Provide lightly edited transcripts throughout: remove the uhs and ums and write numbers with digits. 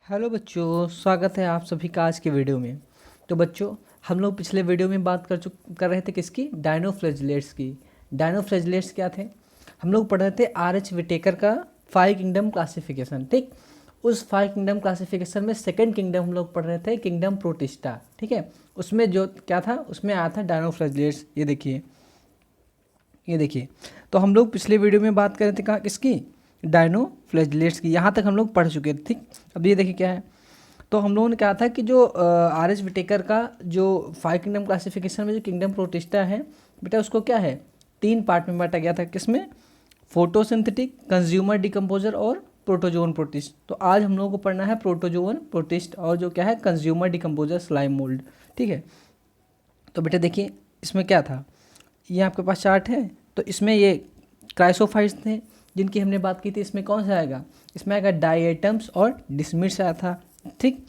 Hello बच्चों, स्वागत है आप सभी का आज के वीडियो में। तो बच्चों, हम लोग पिछले वीडियो में बात कर रहे थे किसकी? डायनोफ्लैजिलेट्स की। डायनोफ्लैजिलेट्स क्या थे? हम लोग पढ़ रहे थे आर.एच. विटेकर का 5 किंगडम क्लासिफिकेशन। ठीक, उस 5 किंगडम क्लासिफिकेशन में सेकंड किंगडम हम लोग पढ़ रहे थे, किंगडम प्रोटिस्टा। ठीक है, उसमें जो क्या था, उसमें आया था डायनोफ्लैजिलेट्स। ये देखिए। तो हम लोग पिछले वीडियो में बात कर रहे थे कहाँ, किसकी? डायनोफ्लैजिलेट्स की। यहाँ तक हम लोग पढ़ चुके थे। ठीक, अब ये देखिए क्या है। तो हम लोगों ने कहा था कि जो आर.एच. विटेकर का जो 5 किंगडम क्लासिफिकेशन में जो किंगडम प्रोटिस्टा है बेटा, उसको क्या है, 3 पार्ट में बांटा गया था। किसमें? फोटोसिंथेटिक, कंज्यूमर डिकम्पोजर और प्रोटोजोन प्रोटिस्ट। तो आज हम लोगों को पढ़ना है प्रोटोजोन प्रोटिस्ट और जो क्या है, कंज्यूमर डिकम्पोजर स्लाइम मोल्ड। ठीक है, तो बेटा देखिए इसमें क्या था। ये आपके पास चार्ट है। तो इसमें ये क्राइसोफाइट्स थे जिनकी हमने बात की थी। इसमें कौन सा आएगा? इसमें आएगा डायटम्स और डिसमिड्स आया था। ठीक,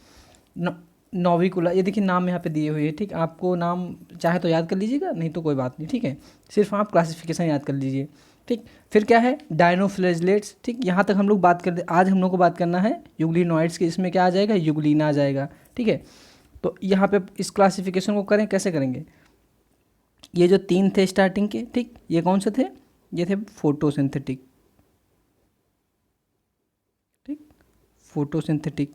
नोविकुला, ये देखिए नाम यहाँ पे दिए हुए हैं। ठीक, आपको नाम चाहे तो याद कर लीजिएगा, नहीं तो कोई बात नहीं। ठीक है, सिर्फ आप क्लासिफिकेशन याद कर लीजिए। ठीक, फिर क्या है, डायनोफ्लैजिलेट्स। ठीक, यहाँ तक हम लोग बात कर, आज हम लोग को बात करना है यूग्लिनोइड्स की। इसमें क्या आ जाएगा? यूग्लिना आ जाएगा। ठीक है, तो यहाँ पे इस क्लासिफिकेशन को करें, कैसे करेंगे? ये जो 3 थे स्टार्टिंग के, ठीक, ये कौन से थे? ये थे फोटोसिंथेटिक। ठीक, फोटोसिंथेटिक,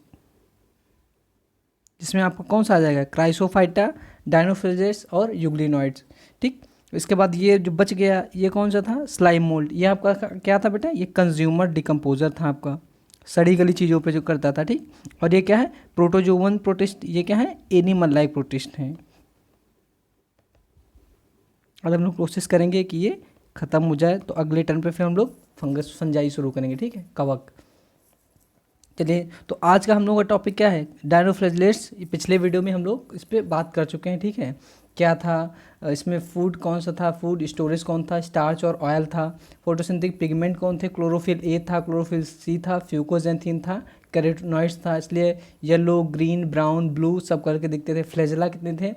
जिसमें आपको कौन सा आ जाएगा? क्राइसोफाइटा, डायनोफ्लैजिलेट्स और यूग्लिनोइड्स। ठीक, इसके बाद ये जो बच गया, ये कौन सा था? Slime mould. ये आपका क्या था बेटा? ये कंज्यूमर डिकम्पोजर था आपका, सड़ी गली चीज़ों पे जो करता था। ठीक, और ये क्या है? Protozoan protist. ये क्या है? एनिमल लाइक प्रोटिस्ट हैं। अगर हम लोग कोशिश करेंगे कि ये ख़त्म हो जाए तो अगले टर्न पे फिर हम लोग फंगस फंजाई शुरू करेंगे। ठीक है, कवक। चलिए, तो आज का हम लोग का टॉपिक क्या है? डायनोफ्लैजिलेट्स। पिछले वीडियो में हम लोग इस पर बात कर चुके हैं। ठीक है, क्या था इसमें? फूड कौन सा था? फूड स्टोरेज कौन था? स्टार्च और ऑयल था। फोटोसिंथेटिक पिगमेंट कौन थे? क्लोरोफिल ए था, क्लोरोफिल सी था, फ्यूकोजेंथिन था, कैरोटिनॉइड्स था। इसलिए येलो, ग्रीन, ब्राउन, ब्लू सब करके दिखते थे। फ्लैजेला कितने थे?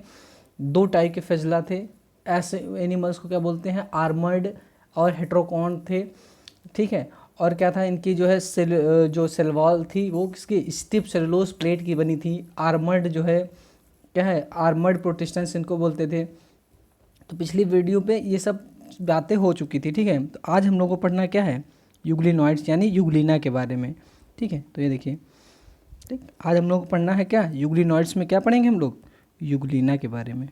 2 टाइप के फ्लैजेला थे। ऐसे एनिमल्स को क्या बोलते हैं? आर्मर्ड और हेट्रोकॉन थे। ठीक है, और क्या था इनकी जो है जो सेल वॉल थी वो किसकी? स्टिफ सेलुलोज प्लेट की बनी थी। आर्मर्ड जो है क्या है? आर्मर्ड प्रोटेस्टेंट्स इनको बोलते थे। तो पिछली वीडियो पे ये सब बातें हो चुकी थी। ठीक है, तो आज हम लोग को पढ़ना क्या है? यूग्लिनॉइड्स यानी यूग्लिना के बारे में। ठीक है, तो ये देखिए, ठीक, आज हम लोग को पढ़ना है क्या? यूग्लिनॉइड्स में क्या पढ़ेंगे हम लोग? यूग्लिना के बारे में।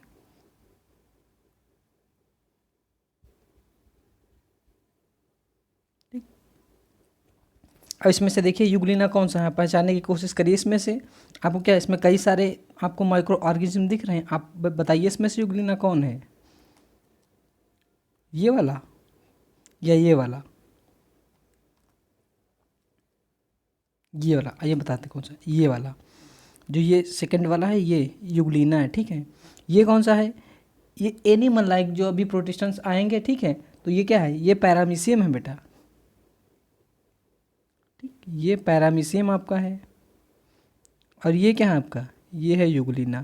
अब इसमें से देखिए यूग्लिना कौन सा है, पहचानने की कोशिश करिए। इसमें से आपको क्या, इसमें कई सारे आपको माइक्रो ऑर्गेनिज्म दिख रहे हैं। आप बताइए इसमें से यूग्लिना कौन है? ये वाला या ये वाला? ये वाला, आइए बताते कौन सा। ये वाला, जो ये सेकंड वाला है, ये यूग्लिना है। ठीक है, ये कौन सा है? ये एनिमल लाइक जो अभी प्रोटिस्टेंट्स आएंगे। ठीक है, तो ये क्या है? ये पैरामीशियम है बेटा। ठीक, ये पैरामीशियम आपका है और ये क्या है आपका? ये है यूग्लिना।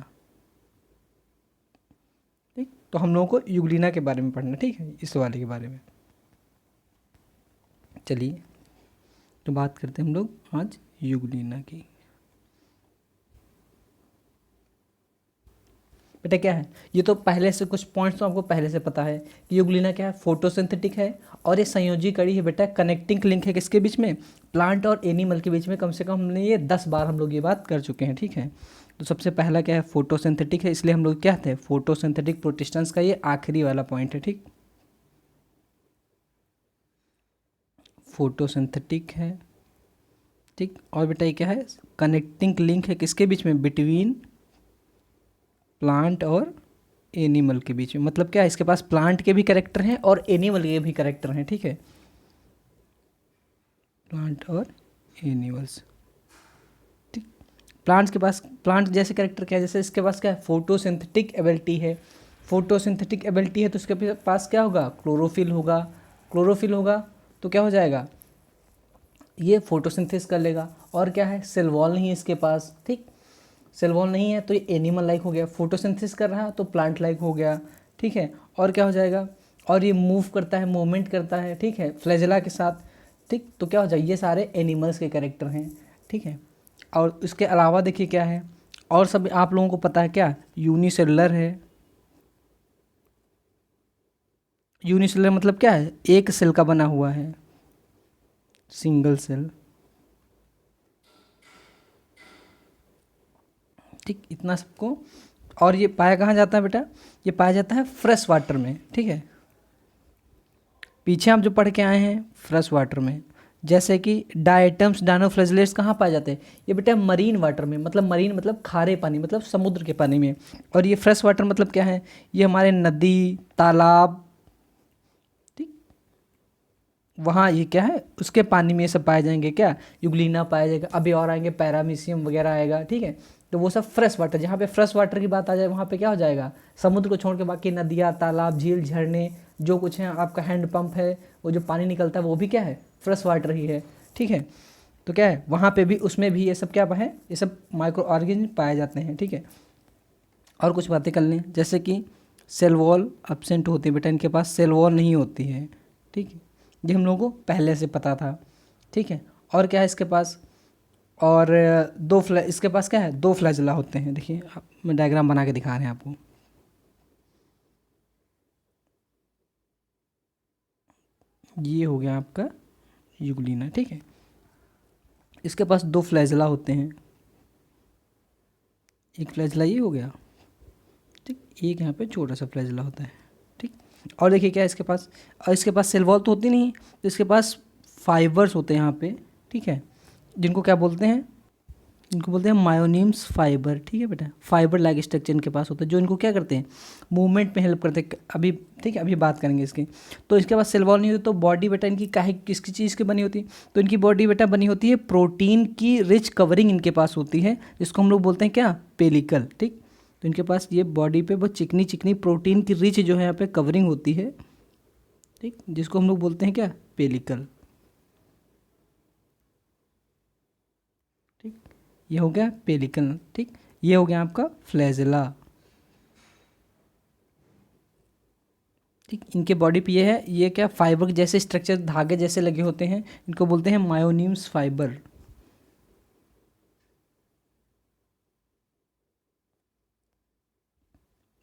ठीक, तो हम लोगों को यूग्लिना के बारे में पढ़ना। ठीक है, इस वाले के बारे में। चलिए, तो बात करते हैं हम लोग आज यूग्लिना की। बेटा क्या है, ये तो पहले से कुछ पॉइंट्स तो आपको पहले से पता है कि यूग्लिना क्या है? फोटोसिंथेटिक है और ये संयोजी कड़ी है बेटा। कनेक्टिंग लिंक है किसके बीच में? प्लांट और एनिमल के बीच में। कम से कम हमने ये 10 बार हम लोग ये बात कर चुके हैं। ठीक है, तो सबसे पहला क्या है? फोटोसिंथेटिक है, इसलिए हम लोग क्या थे? फोटोसिंथेटिक प्रोटिस्टेंस का ये आखिरी वाला पॉइंट है। ठीक, फोटोसिंथेटिक है। ठीक, और बेटा ये क्या है? कनेक्टिंग लिंक है किसके बीच में? बिटवीन प्लांट और एनिमल के बीच में। मतलब क्या है, इसके पास प्लांट के भी कैरेक्टर हैं और एनिमल के भी कैरेक्टर हैं। ठीक है, प्लांट और एनिमल्स। ठीक, प्लांट्स के पास प्लांट जैसे कैरेक्टर क्या है? जैसे इसके पास क्या है? फोटोसिंथेटिक एबिलिटी है। फोटोसिंथेटिक एबिलिटी है तो इसके पास क्या होगा? क्लोरोफिल होगा। क्लोरोफिल होगा तो क्या हो जाएगा? ये फोटोसिंथेसिस कर लेगा। और क्या है? सेल वॉल नहीं है इसके पास। ठीक, सेल वॉल नहीं है तो ये एनिमल लाइक हो गया। फोटोसिंथेसिस कर रहा है तो प्लांट लाइक हो गया। ठीक है, और क्या हो जाएगा? और ये मूव करता है, मूवमेंट करता है। ठीक है, फ्लैजेला के साथ। ठीक, तो क्या हो जाएगा? ये सारे एनिमल्स के कैरेक्टर हैं। ठीक है, और इसके अलावा देखिए क्या है, और सब आप लोगों को पता है क्या, यूनिसेलुलर है। यूनिसेलुलर मतलब क्या है, एक सेल का बना हुआ है, सिंगल सेल। ठीक, इतना सबको। और ये पाया कहाँ जाता है बेटा, ये पाया जाता है फ्रेश वाटर में। ठीक है, पीछे आप जो पढ़ के आए हैं फ्रेश वाटर में, जैसे कि डायटम्स डायनोफ्लैजिलेट्स कहाँ पाए जाते हैं, ये बेटा मरीन वाटर में, मतलब मरीन मतलब खारे पानी, मतलब समुद्र के पानी में। और ये फ्रेश वाटर मतलब क्या है, ये हमारे नदी तालाब, ठीक, वहाँ ये क्या है उसके पानी में ये सब पाए जाएंगे। क्या, यूग्लिना पाया जाएगा, अभी और आएंगे पैरामीशियम वगैरह आएगा। ठीक है, तो वो सब फ्रेश वाटर, जहाँ पे फ्रेश वाटर की बात आ जाए वहाँ पे क्या हो जाएगा, समुद्र को छोड़ के बाकी नदियाँ तालाब झील झरने जो कुछ है, आपका हैंड पंप है, वो जो पानी निकलता है वो भी क्या है, फ्रेश वाटर ही है। ठीक है, तो क्या है वहाँ पे भी, उसमें भी ये सब क्या है, ये सब माइक्रो ऑर्गेनिज्म पाए जाते हैं। ठीक है, और कुछ बातें कर लें, जैसे कि सेल वॉल एब्सेंट होती है बेटा, इनके पास सेल वॉल नहीं होती है। ठीक है, ये हम लोगों को पहले से पता था। ठीक है, और क्या है इसके पास, और इसके पास क्या है, दो फ्लैजला होते हैं। देखिए मैं डायग्राम बना के दिखा रहे हैं आपको। ये हो गया आपका यूग्लिना। ठीक है, इसके पास दो फ्लैजला होते हैं, एक फ्लैजला ये हो गया, ठीक, एक यहाँ पे छोटा सा फ्लैजला होता है। ठीक, और देखिए क्या है इसके पास, और इसके पास सेल वॉल तो होती नहीं, तो इसके पास फाइबर्स होते हैं यहाँ पे। ठीक है, जिनको क्या बोलते हैं, इनको बोलते हैं मायोनिम्स फाइबर। ठीक है बेटा, फाइबर लाइक स्ट्रक्चर इनके पास होता है, जो इनको क्या करते हैं, मूवमेंट में हेल्प करते हैं। अभी ठीक है, अभी बात करेंगे इसकी। तो इसके पास सेल वॉल नहीं होती, तो बॉडी बेटा इनकी काहे किसकी चीज़ की बनी होती, तो इनकी बॉडी बेटा बनी होती है प्रोटीन की रिच कवरिंग इनके पास होती है, जिसको हम लोग बोलते हैं क्या, पेलिकल। ठीक, तो इनके पास ये बॉडी पे बहुत चिकनी चिकनी प्रोटीन की रिच जो है यहाँ पे कवरिंग होती है। ठीक, जिसको हम लोग बोलते हैं क्या, पेलिकल। ठीक, ये हो गया पेलिकल। ठीक, ये हो गया आपका फ्लैजेला। ठीक, इनके बॉडी पे ये है, ये क्या फाइबर के जैसे स्ट्रक्चर धागे जैसे लगे होते हैं, इनको बोलते हैं मायोनिम्स फाइबर।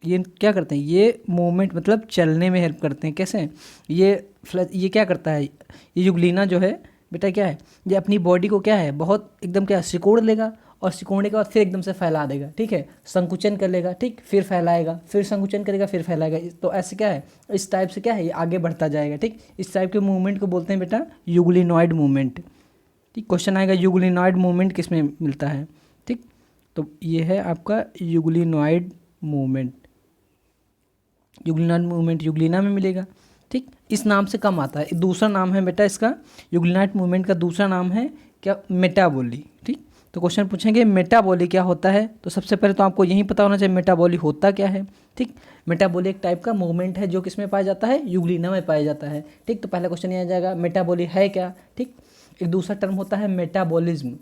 ये क्या करते हैं, ये मूवमेंट मतलब चलने में हेल्प करते हैं। कैसे, ये क्या करता है, ये यूग्लिना जो है बेटा क्या है, ये अपनी बॉडी को क्या है बहुत एकदम क्या सिकोड़ लेगा, और सिकोड़ने के बाद फिर एकदम से फैला देगा। ठीक है, संकुचन कर लेगा, ठीक, फिर फैलाएगा, फिर संकुचन करेगा, फिर फैलाएगा। तो ऐसे क्या है, इस टाइप से क्या है ये आगे बढ़ता जाएगा। ठीक, इस टाइप के मूवमेंट को बोलते हैं बेटा यूग्लिनॉइड मूवमेंट। ठीक, क्वेश्चन आएगा यूग्लिनॉइड मूवमेंट किस में मिलता है। ठीक, तो ये है आपका euglenoid movement. Euglenoid movement Euglena में मिलेगा। ठीक, इस नाम से कम आता है, दूसरा नाम है बेटा इसका, यूग्लिनॉइड मूवमेंट का दूसरा नाम है क्या, मेटाबॉली। ठीक, तो क्वेश्चन पूछेंगे मेटाबॉली क्या होता है, तो सबसे पहले तो आपको यही पता होना चाहिए मेटाबॉली होता क्या है। ठीक, मेटाबॉली एक टाइप का मूवमेंट है जो किसमें पाया जाता है, यूग्लिना में पाया जाता है। ठीक, तो पहला क्वेश्चन ये आ जाएगा मेटाबॉली है क्या। ठीक, एक दूसरा टर्म होता है मेटाबॉलिज्म।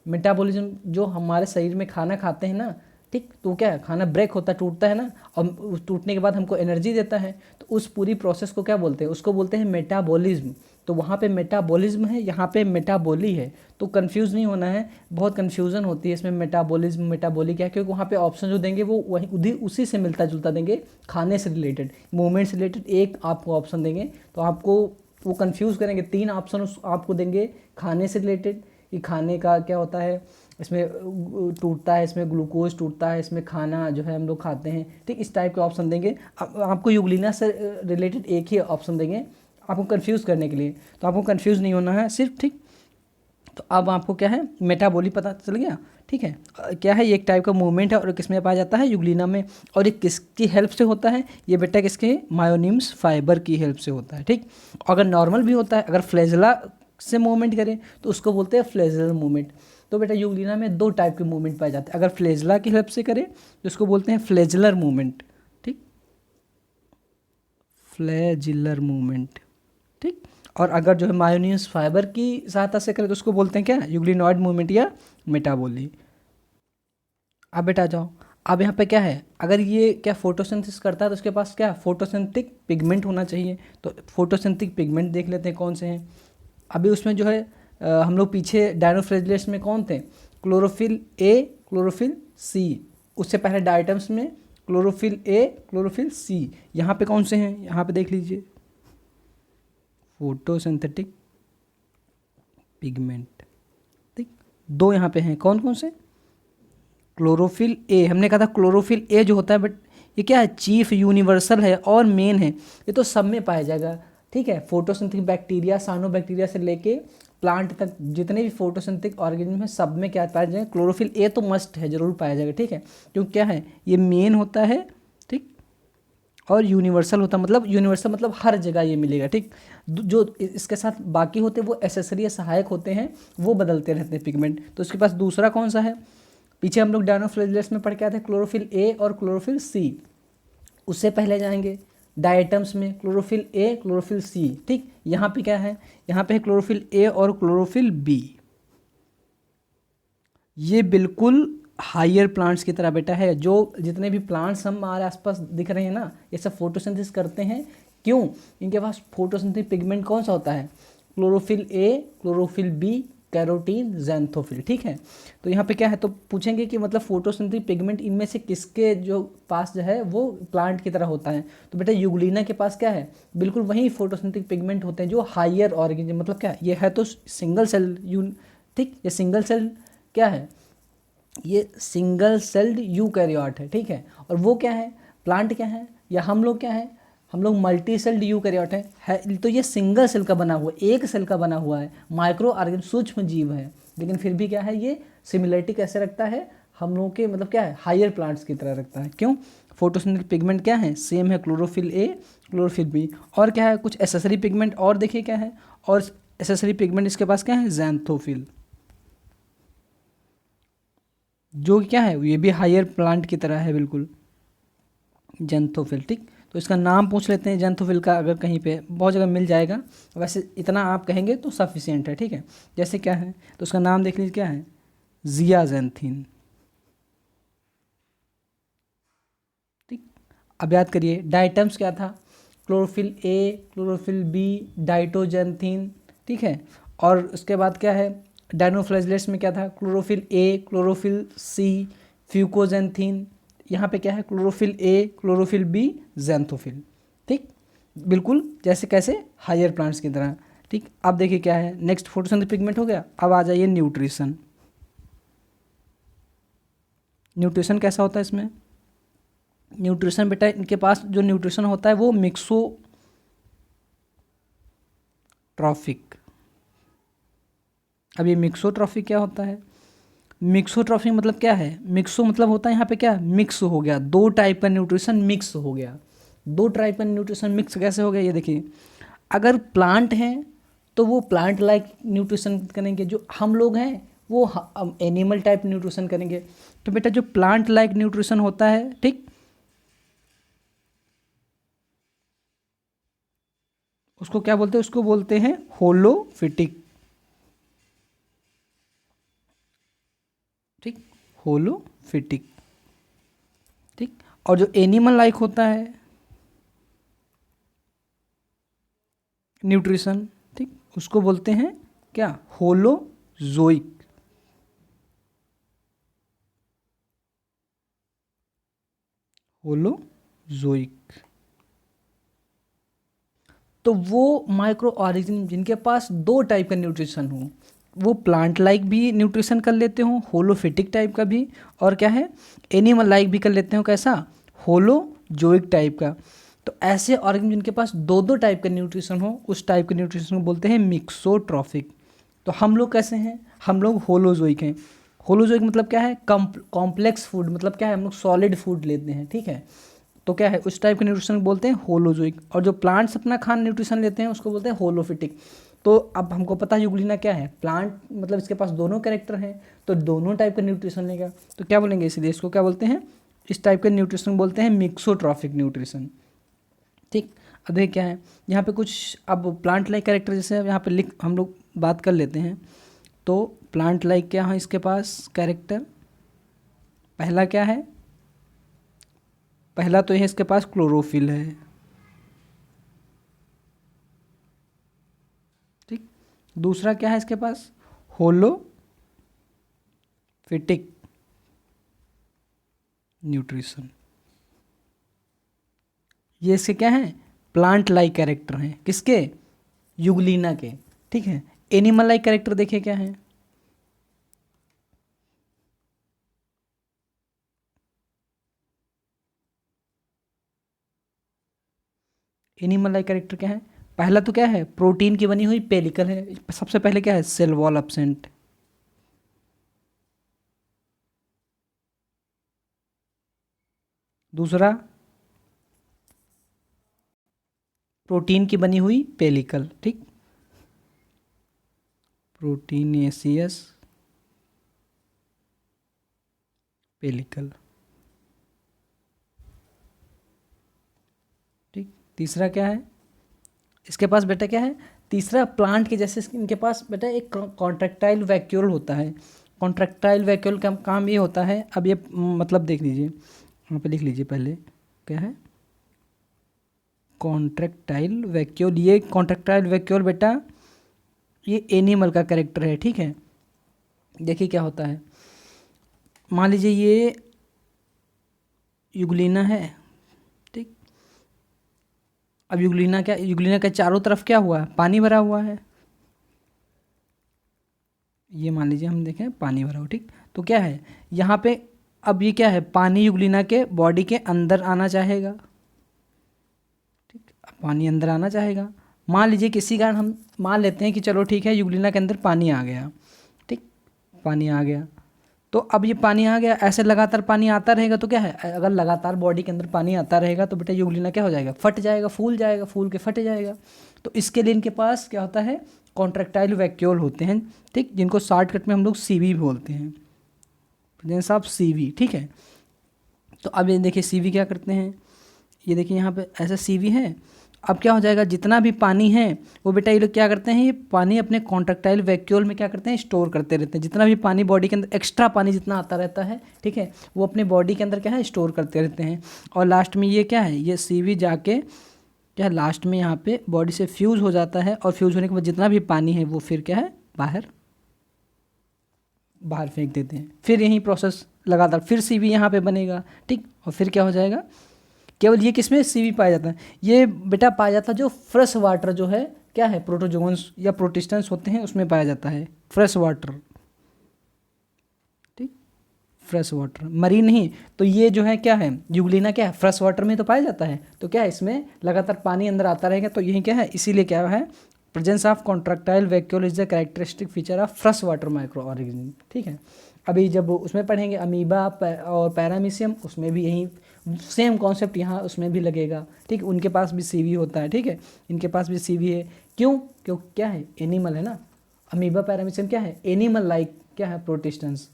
मेटाबॉलिज्म जो हमारे शरीर में खाना खाते हैं ना, ठीक, तो क्या है खाना ब्रेक होता है, टूटता है ना, और उस टूटने के बाद हमको एनर्जी देता है, तो उस पूरी प्रोसेस को क्या बोलते हैं, उसको बोलते हैं मेटाबॉलिज्म। तो वहाँ पे मेटाबॉलिज्म है, यहाँ पे मेटाबॉली है, तो कंफ्यूज नहीं होना है, बहुत कंफ्यूजन होती है इसमें मेटाबॉलिज्म मेटाबॉली क्या है, क्योंकि वहाँ पे ऑप्शन जो देंगे वो वही उसी से मिलता जुलता देंगे, खाने से रिलेटेड मूवमेंट से रिलेटेड एक आपको ऑप्शन देंगे, तो आपको वो कंफ्यूज करेंगे। तीन ऑप्शन आपको देंगे खाने से रिलेटेड, कि खाने का क्या होता है, इसमें टूटता है, इसमें ग्लूकोज टूटता है, इसमें खाना जो है हम लोग खाते हैं। ठीक, इस टाइप के ऑप्शन देंगे। आपको यूग्लिना से रिलेटेड एक ही ऑप्शन देंगे आपको कंफ्यूज करने के लिए, तो आपको कंफ्यूज नहीं होना है सिर्फ। ठीक, तो अब आपको क्या है मेटाबॉली पता चल गया। ठीक है, क्या है ये एक टाइप का मूवमेंट है, और किसमें पाया जाता है, यूग्लिना में। और ये किसकी हेल्प से होता है, ये बेटा किसके, मायोनिम्स फाइबर की हेल्प से होता है। ठीक, अगर नॉर्मल भी होता है, अगर फ्लैजेला से मूवमेंट करें तो उसको बोलते हैं फ्लैजेलर मूवमेंट। तो बेटा यूग्लिना में दो टाइप के मूवमेंट पाए जाते हैं, अगर फ्लैजेला की हेल्प से करें तो उसको बोलते हैं फ्लैजेलर मूवमेंट। ठीक, फ्लैजिलर मूवमेंट। ठीक, और अगर जो है मायोनियस फाइबर की सहायता से करें तो उसको बोलते हैं क्या, यूग्लिनॉइड मूवमेंट या मेटाबॉली। अब बेटा जाओ, अब यहाँ पे क्या है, अगर ये क्या फोटोसिंथेसिस करता है तो उसके पास क्या फोटोसिंथेटिक पिगमेंट होना चाहिए। तो फोटोसिंथेटिक पिगमेंट देख लेते हैं कौन से हैं। अभी उसमें जो है हम लोग पीछे डायनोफ्लैजिलेट्स में कौन थे, क्लोरोफिल ए, क्लोरोफिल सी। उससे पहले डायटम्स में क्लोरोफिल ए, क्लोरोफिल सी। यहाँ पे कौन से हैं, यहाँ पे देख लीजिए, फोटोसिंथेटिक पिगमेंट। ठीक, दो यहाँ पे हैं, कौन कौन से, क्लोरोफिल ए, हमने कहा था क्लोरोफिल ए जो होता है, बट ये क्या है, चीफ यूनिवर्सल है और मेन है, ये तो सब में पाया जाएगा। ठीक है, फोटोसिंथेटिक बैक्टीरिया, साइनोबैक्टीरिया से लेके प्लांट तक जितने भी फोटोसिंथेटिक ऑर्गेनिज्म है सब में क्या पाया जाएगा, क्लोरोफिल ए तो मस्ट है, जरूर पाया जाएगा। ठीक है, क्योंकि क्या है, ये मेन होता है, ठीक, और यूनिवर्सल होता है, मतलब यूनिवर्सल मतलब हर जगह ये मिलेगा। ठीक, जो इसके साथ बाकी होते हैं वो एसेसरी या सहायक होते हैं, वो बदलते रहते हैं पिगमेंट। तो इसके पास दूसरा कौन सा है, पीछे हम लोग डायनोफ्लेजेलेट्स में पढ़ के आए थे क्लोरोफिल ए और क्लोरोफिल सी। उससे पहले जाएंगे डायटम्स में क्लोरोफिल ए, क्लोरोफिल सी। ठीक, यहाँ पे क्या है, यहाँ पे है क्लोरोफिल ए और क्लोरोफिल बी। ये बिल्कुल हायर प्लांट्स की तरह बेटा है, जो जितने भी प्लांट्स हम हमारे आसपास दिख रहे हैं ना, ये सब फोटोसिंथेसिस करते हैं। क्यों, इनके पास फोटोसिंथेटिक पिगमेंट कौन सा होता है, chlorophyll A, chlorophyll B, carotene, xanthophyll. ठीक है, तो यहाँ पे क्या है, तो पूछेंगे कि मतलब फोटोसिंथेटिक पिगमेंट इनमें से किसके जो पास जो है वो प्लांट की तरह होता है, तो बेटा यूग्लिना के पास क्या है, बिल्कुल वही फोटोसिंथेटिक पिगमेंट होते हैं जो हायर ऑर्गेनिज्म, मतलब क्या ये है तो सिंगल सेल ठीक, ये सिंगल सेल क्या है, ये सिंगल सेल्ड यूकैरियोट है। ठीक है, और वो क्या है, प्लांट क्या है, या हम लोग क्या है, हम लोग मल्टी सेल्ड यूकैरियोट है। तो ये सिंगल सेल का बना हुआ, एक सेल का बना हुआ है, माइक्रो ऑर्गेनिज्म, सूक्ष्म जीव है, लेकिन फिर भी क्या है, ये सिमिलरिटी कैसे रखता है, हम लोगों के मतलब क्या है, हायर प्लांट्स की तरह रखता है। क्यों, फोटोसिंथेटिक पिगमेंट क्या है, सेम है, क्लोरोफिल ए, क्लोरोफिल बी। और क्या है, कुछ एसेसरी पिगमेंट और देखिए क्या है, और एसेसरी पिगमेंट इसके पास क्या है, ज़ैंथोफिल, जो क्या है, ये भी हायर प्लांट की तरह है बिल्कुल, जेंथोफिल। ठीक, तो इसका नाम पूछ लेते हैं जेंथोफिल का, अगर कहीं पे बहुत जगह मिल जाएगा, वैसे इतना आप कहेंगे तो सफिशिएंट है। ठीक है, जैसे क्या है, तो उसका नाम देख लीजिए क्या है, जियाजेंथिन। ठीक, अब याद करिए डाइटम्स क्या था, क्लोरोफिल ए, क्लोरोफिल बी, डाइटोजेंथिन। ठीक है, और उसके बाद क्या है, डायनोफ्लेजलेट्स में क्या था, chlorophyll A, chlorophyll C, fucoxanthin. यहाँ पे क्या है, chlorophyll A, chlorophyll B, xanthophyll. ठीक, बिल्कुल जैसे कैसे, हायर प्लांट्स की तरह। ठीक, अब देखिए क्या है, नेक्स्ट फोटोसिंथेटिक पिगमेंट हो गया, अब आ जाइए न्यूट्रिशन। न्यूट्रिशन कैसा होता है इसमें, न्यूट्रिशन बेटा इनके पास जो न्यूट्रिशन होता है वो मिक्सोट्रॉफिक। अब ये मिक्सोट्रॉफिक क्या होता है, मिक्सोट्रॉफिक मतलब क्या है, मिक्सो मतलब होता है यहाँ पे क्या, मिक्स हो गया, दो टाइप का न्यूट्रिशन मिक्स हो गया। दो टाइप का न्यूट्रिशन मिक्स कैसे हो गया, ये देखिए, अगर प्लांट हैं तो वो प्लांट लाइक न्यूट्रिशन करेंगे, जो हम लोग हैं वो एनिमल टाइप न्यूट्रिशन करेंगे। तो बेटा जो प्लांट लाइक न्यूट्रिशन होता है, ठीक, उसको क्या बोलते हैं, उसको बोलते हैं होलोफिटिक। ठीक, होलोफिटिक। ठीक, और जो एनिमल लाइक होता है न्यूट्रिशन, ठीक, उसको बोलते हैं क्या, होलोजोइक। होलोजोइक। तो वो माइक्रो ऑर्गेनिज्म जिनके पास दो टाइप का न्यूट्रिशन हो, वो प्लांट लाइक भी न्यूट्रिशन कर लेते हो, होलोफिटिक टाइप का भी, और क्या है, एनिमल लाइक भी कर लेते हो, कैसा, होलोजोइक टाइप का। तो ऐसे ऑर्गेनिज्म जिनके पास दो दो टाइप का न्यूट्रिशन हो, उस टाइप के न्यूट्रिशन को बोलते हैं मिक्सोट्रॉफिक। तो हम लोग कैसे हैं, हम लोग होलोजोइक हैं। होलोजोइक मतलब क्या है, कॉम्प्लेक्स फूड, मतलब क्या है, हम लोग सॉलिड फूड लेते हैं। ठीक है, तो क्या है, उस टाइप के न्यूट्रिशन को बोलते हैं होलोजोइक, और जो प्लांट्स अपना खान न्यूट्रिशन लेते हैं उसको बोलते हैं होलोफिटिक। तो अब हमको पता है यूग्लिना क्या है, प्लांट, मतलब इसके पास दोनों कैरेक्टर हैं, तो दोनों टाइप का न्यूट्रिशन लेगा, तो क्या बोलेंगे, इसलिए इसको क्या बोलते हैं, इस टाइप के न्यूट्रिशन बोलते हैं मिक्सोट्रॉफिक न्यूट्रिशन। ठीक, अब देखिए क्या है, यहाँ पे कुछ अब प्लांट लाइक कैरेक्टर जैसे यहाँ पे लिख हम लोग बात कर लेते हैं। तो प्लांट लाइक क्या है इसके पास कैरेक्टर, पहला क्या है, पहला तो यह इसके पास क्लोरोफिल है। ठीक, दूसरा क्या है इसके पास, होलो फिटिक न्यूट्रिशन, ये इसके क्या हैं, प्लांट लाइक कैरेक्टर हैं, किसके, यूग्लिना के, ठीक है। एनिमल लाइक कैरेक्टर देखिए क्या है, एनिमल लाइक कैरेक्टर क्या है, पहला तो क्या है, प्रोटीन की बनी हुई पेलिकल है, सबसे पहले क्या है, सेल वॉल एब्सेंट, दूसरा प्रोटीन की बनी हुई पेलिकल, ठीक, प्रोटीनेसियस पेलिकल, ठीक। तीसरा क्या है, इसके पास बेटा क्या है, तीसरा प्लांट के जैसे इनके पास बेटा एक कॉन्ट्रैक्टाइल वैक्यूल होता है। कॉन्ट्रैक्टाइल वैक्यूल का काम ये होता है, अब ये मतलब देख लीजिए, यहाँ पे लिख लीजिए पहले, क्या है, कॉन्ट्रैक्टाइल वैक्यूल। ये कॉन्ट्रैक्टाइल वैक्यूल बेटा ये एनिमल का कैरेक्टर है, ठीक है। देखिए क्या होता है, मान लीजिए ये यूग्लिना है, ठीक। अब यूग्लिना क्या, यूग्लिना के चारों तरफ क्या हुआ है, पानी भरा हुआ है, ये मान लीजिए हम देखें पानी भरा हुआ, ठीक। तो क्या है यहाँ पे, अब ये क्या है, पानी यूग्लिना के बॉडी के अंदर आना चाहेगा, ठीक। अब पानी अंदर आना चाहेगा, मान लीजिए किसी कारण हम मान लेते हैं कि चलो ठीक है यूग्लिना के अंदर पानी आ गया, ठीक, पानी आ गया, तो अब ये पानी आ गया, ऐसे लगातार पानी आता रहेगा तो क्या है, अगर लगातार बॉडी के अंदर पानी आता रहेगा तो बेटा यूग्लिना क्या हो जाएगा, फट जाएगा, फूल जाएगा, फूल के फट जाएगा। तो इसके लिए इनके पास क्या होता है, कॉन्ट्रैक्टाइल वैक्यूल होते हैं, ठीक, जिनको शॉर्टकट में हम लोग सीवी बोलते हैं, जैसे साहब सीवी, ठीक है। तो अब ये देखिए सीवी क्या करते हैं, ये देखिए यहाँ पे ऐसा सीवी है, अब क्या हो जाएगा, जितना भी पानी है वो बेटा ये लोग क्या करते हैं, ये पानी अपने कॉन्ट्रैक्टाइल वैक्यूल में क्या करते हैं, स्टोर करते रहते हैं, जितना भी पानी बॉडी के अंदर एक्स्ट्रा पानी जितना आता रहता है, ठीक है, वो अपने बॉडी के अंदर क्या है, स्टोर करते रहते हैं। और लास्ट में ये क्या है, ये सीवी जाके क्या है, लास्ट में यहाँ पे बॉडी से फ्यूज़ हो जाता है, और फ्यूज़ होने के बाद जितना भी पानी है वो फिर क्या है, बाहर बाहर फेंक देते हैं। फिर यही प्रोसेस लगातार, फिर सीवी यहाँ पे बनेगा, ठीक, और फिर क्या हो जाएगा, केवल ये किसमें सीवी पाया जाता है, ये बेटा पाया जाता है जो फ्रेश वाटर जो है क्या है, प्रोटोजोन्स या प्रोटिस्टेंस होते हैं उसमें पाया जाता है, फ्रेश वाटर, ठीक, फ्रेश वाटर, मरीन नहीं। तो ये जो है क्या है, यूग्लिना क्या है, फ्रेश वाटर में तो पाया जाता है, तो क्या है इसमें लगातार पानी अंदर आता रहेगा, तो यही क्या है, इसीलिए क्या है, presence of contractile vacuole is the characteristic feature of fresh water micro organism, ठीक है। अभी जब उसमें पढ़ेंगे अमीबा और पैरामीशियम, उसमें भी यही सेम कॉन्सेप्ट यहाँ उसमें भी लगेगा, ठीक, उनके पास भी सीवी होता है, ठीक है, इनके पास भी सीवी है, क्यों, क्या है, एनिमल है ना, अमीबा पैरामीशियम क्या है, एनिमल लाइक क्या है, प्रोटिस्टेंस,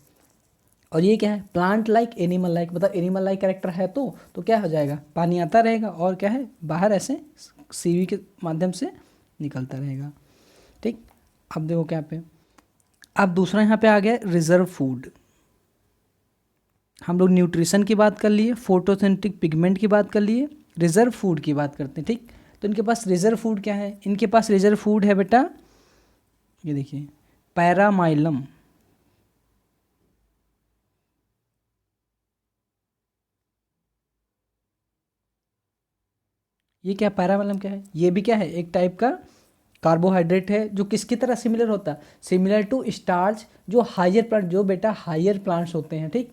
और ये क्या है, प्लांट लाइक, एनिमल लाइक, मतलब एनिमल लाइक कैरेक्टर है तो क्या हो जाएगा, पानी आता रहेगा और क्या है, बाहर ऐसे सीवी के माध्यम से निकलता रहेगा, ठीक। अब देखो क्या पे, अब दूसरा यहाँ पे आ गया रिजर्व फूड। हम लोग न्यूट्रिशन की बात कर लिए, फोटोसिंथेटिक पिगमेंट की बात कर लिए, रिजर्व फूड की बात करते हैं, ठीक। तो इनके पास रिजर्व फूड क्या है, इनके पास रिजर्व फूड है बेटा, ये देखिए पैरामाइलम, ये क्या पैरामाइलम क्या है, ये भी क्या है, एक टाइप का कार्बोहाइड्रेट है, जो किसकी तरह सिमिलर होता है, सिमिलर टू स्टार्च, जो हायर प्लांट, जो बेटा हायर प्लांट्स होते हैं, ठीक,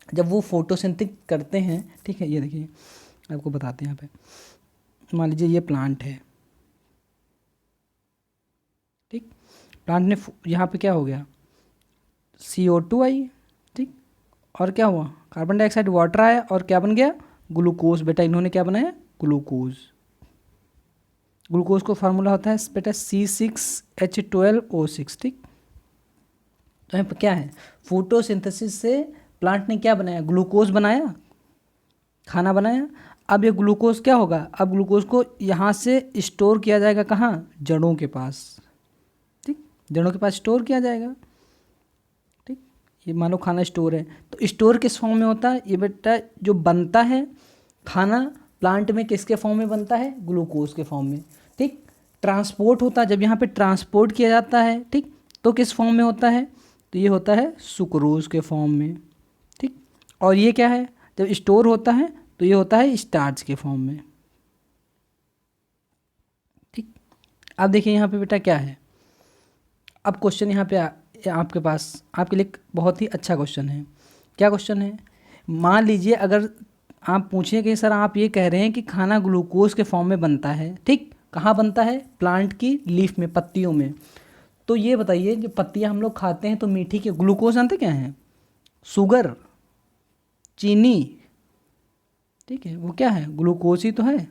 जब वो फोटोसिंथेटिक करते हैं, ठीक है। ये देखिए आपको बताते हैं, यहाँ पे मान लीजिए ये प्लांट है, ठीक, प्लांट ने यहाँ पे क्या हो गया, CO2 आई, ठीक, और क्या हुआ, कार्बन डाइऑक्साइड वाटर आया, और क्या बन गया, ग्लूकोज, बेटा इन्होंने क्या बनाया, ग्लूकोज। ग्लूकोज को फार्मूला होता है बेटा C6H12O6, ठीक। तो यहाँ पर क्या है, फोटोसिंथेसिस से प्लांट ने क्या बनाया, ग्लूकोज बनाया, खाना बनाया। अब ये ग्लूकोज क्या होगा, अब ग्लूकोज को यहाँ से स्टोर किया जाएगा कहाँ, जड़ों के पास, ठीक, जड़ों के पास स्टोर किया जाएगा, ठीक। ये मानो खाना स्टोर है, तो स्टोर किस फॉर्म में होता है, ये बेटा जो बनता है खाना प्लांट में किसके फॉर्म में बनता है, ग्लूकोज के फॉर्म में, ठीक। ट्रांसपोर्ट होता है, जब यहाँ पे ट्रांसपोर्ट किया जाता है, ठीक, तो किस फॉर्म में होता है, तो ये होता है सुक्रोज के फॉर्म में, ठीक। और ये क्या है, जब स्टोर होता है तो ये होता है स्टार्च के फॉर्म में, ठीक। अब देखिए यहाँ पे बेटा क्या है, अब क्वेश्चन यहाँ पे आपके पास आपके लिए बहुत ही अच्छा क्वेश्चन है। क्या क्वेश्चन है, मान लीजिए अगर आप पूछिए कि सर आप ये कह रहे हैं कि खाना ग्लूकोज के फॉर्म में बनता है, ठीक। कहाँ बनता है, प्लांट की लीफ में, पत्तियों में। तो ये बताइए जो पत्तियाँ हम लोग खाते हैं तो मीठी के ग्लूकोज जानते क्या है, शुगर, चीनी, ठीक है, वो क्या है, ग्लूकोज ही तो है,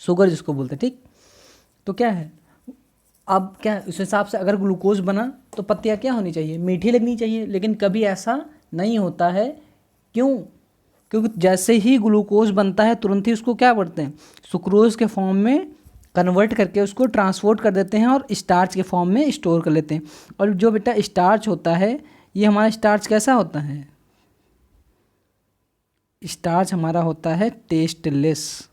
शुगर जिसको बोलते हैं, ठीक। तो क्या है, अब क्या उस हिसाब से अगर ग्लूकोज बना तो पत्तियाँ क्या होनी चाहिए, मीठी लगनी चाहिए, लेकिन कभी ऐसा नहीं होता है। क्यों, क्योंकि जैसे ही ग्लूकोज बनता है तुरंत ही उसको क्या करते हैं, सुक्रोज के फॉर्म में कन्वर्ट करके उसको ट्रांसपोर्ट कर देते हैं और स्टार्च के फॉर्म में स्टोर कर लेते हैं। और जो बेटा स्टार्च होता है, ये हमारा स्टार्च कैसा होता है, स्टार्च हमारा होता है टेस्टलेस।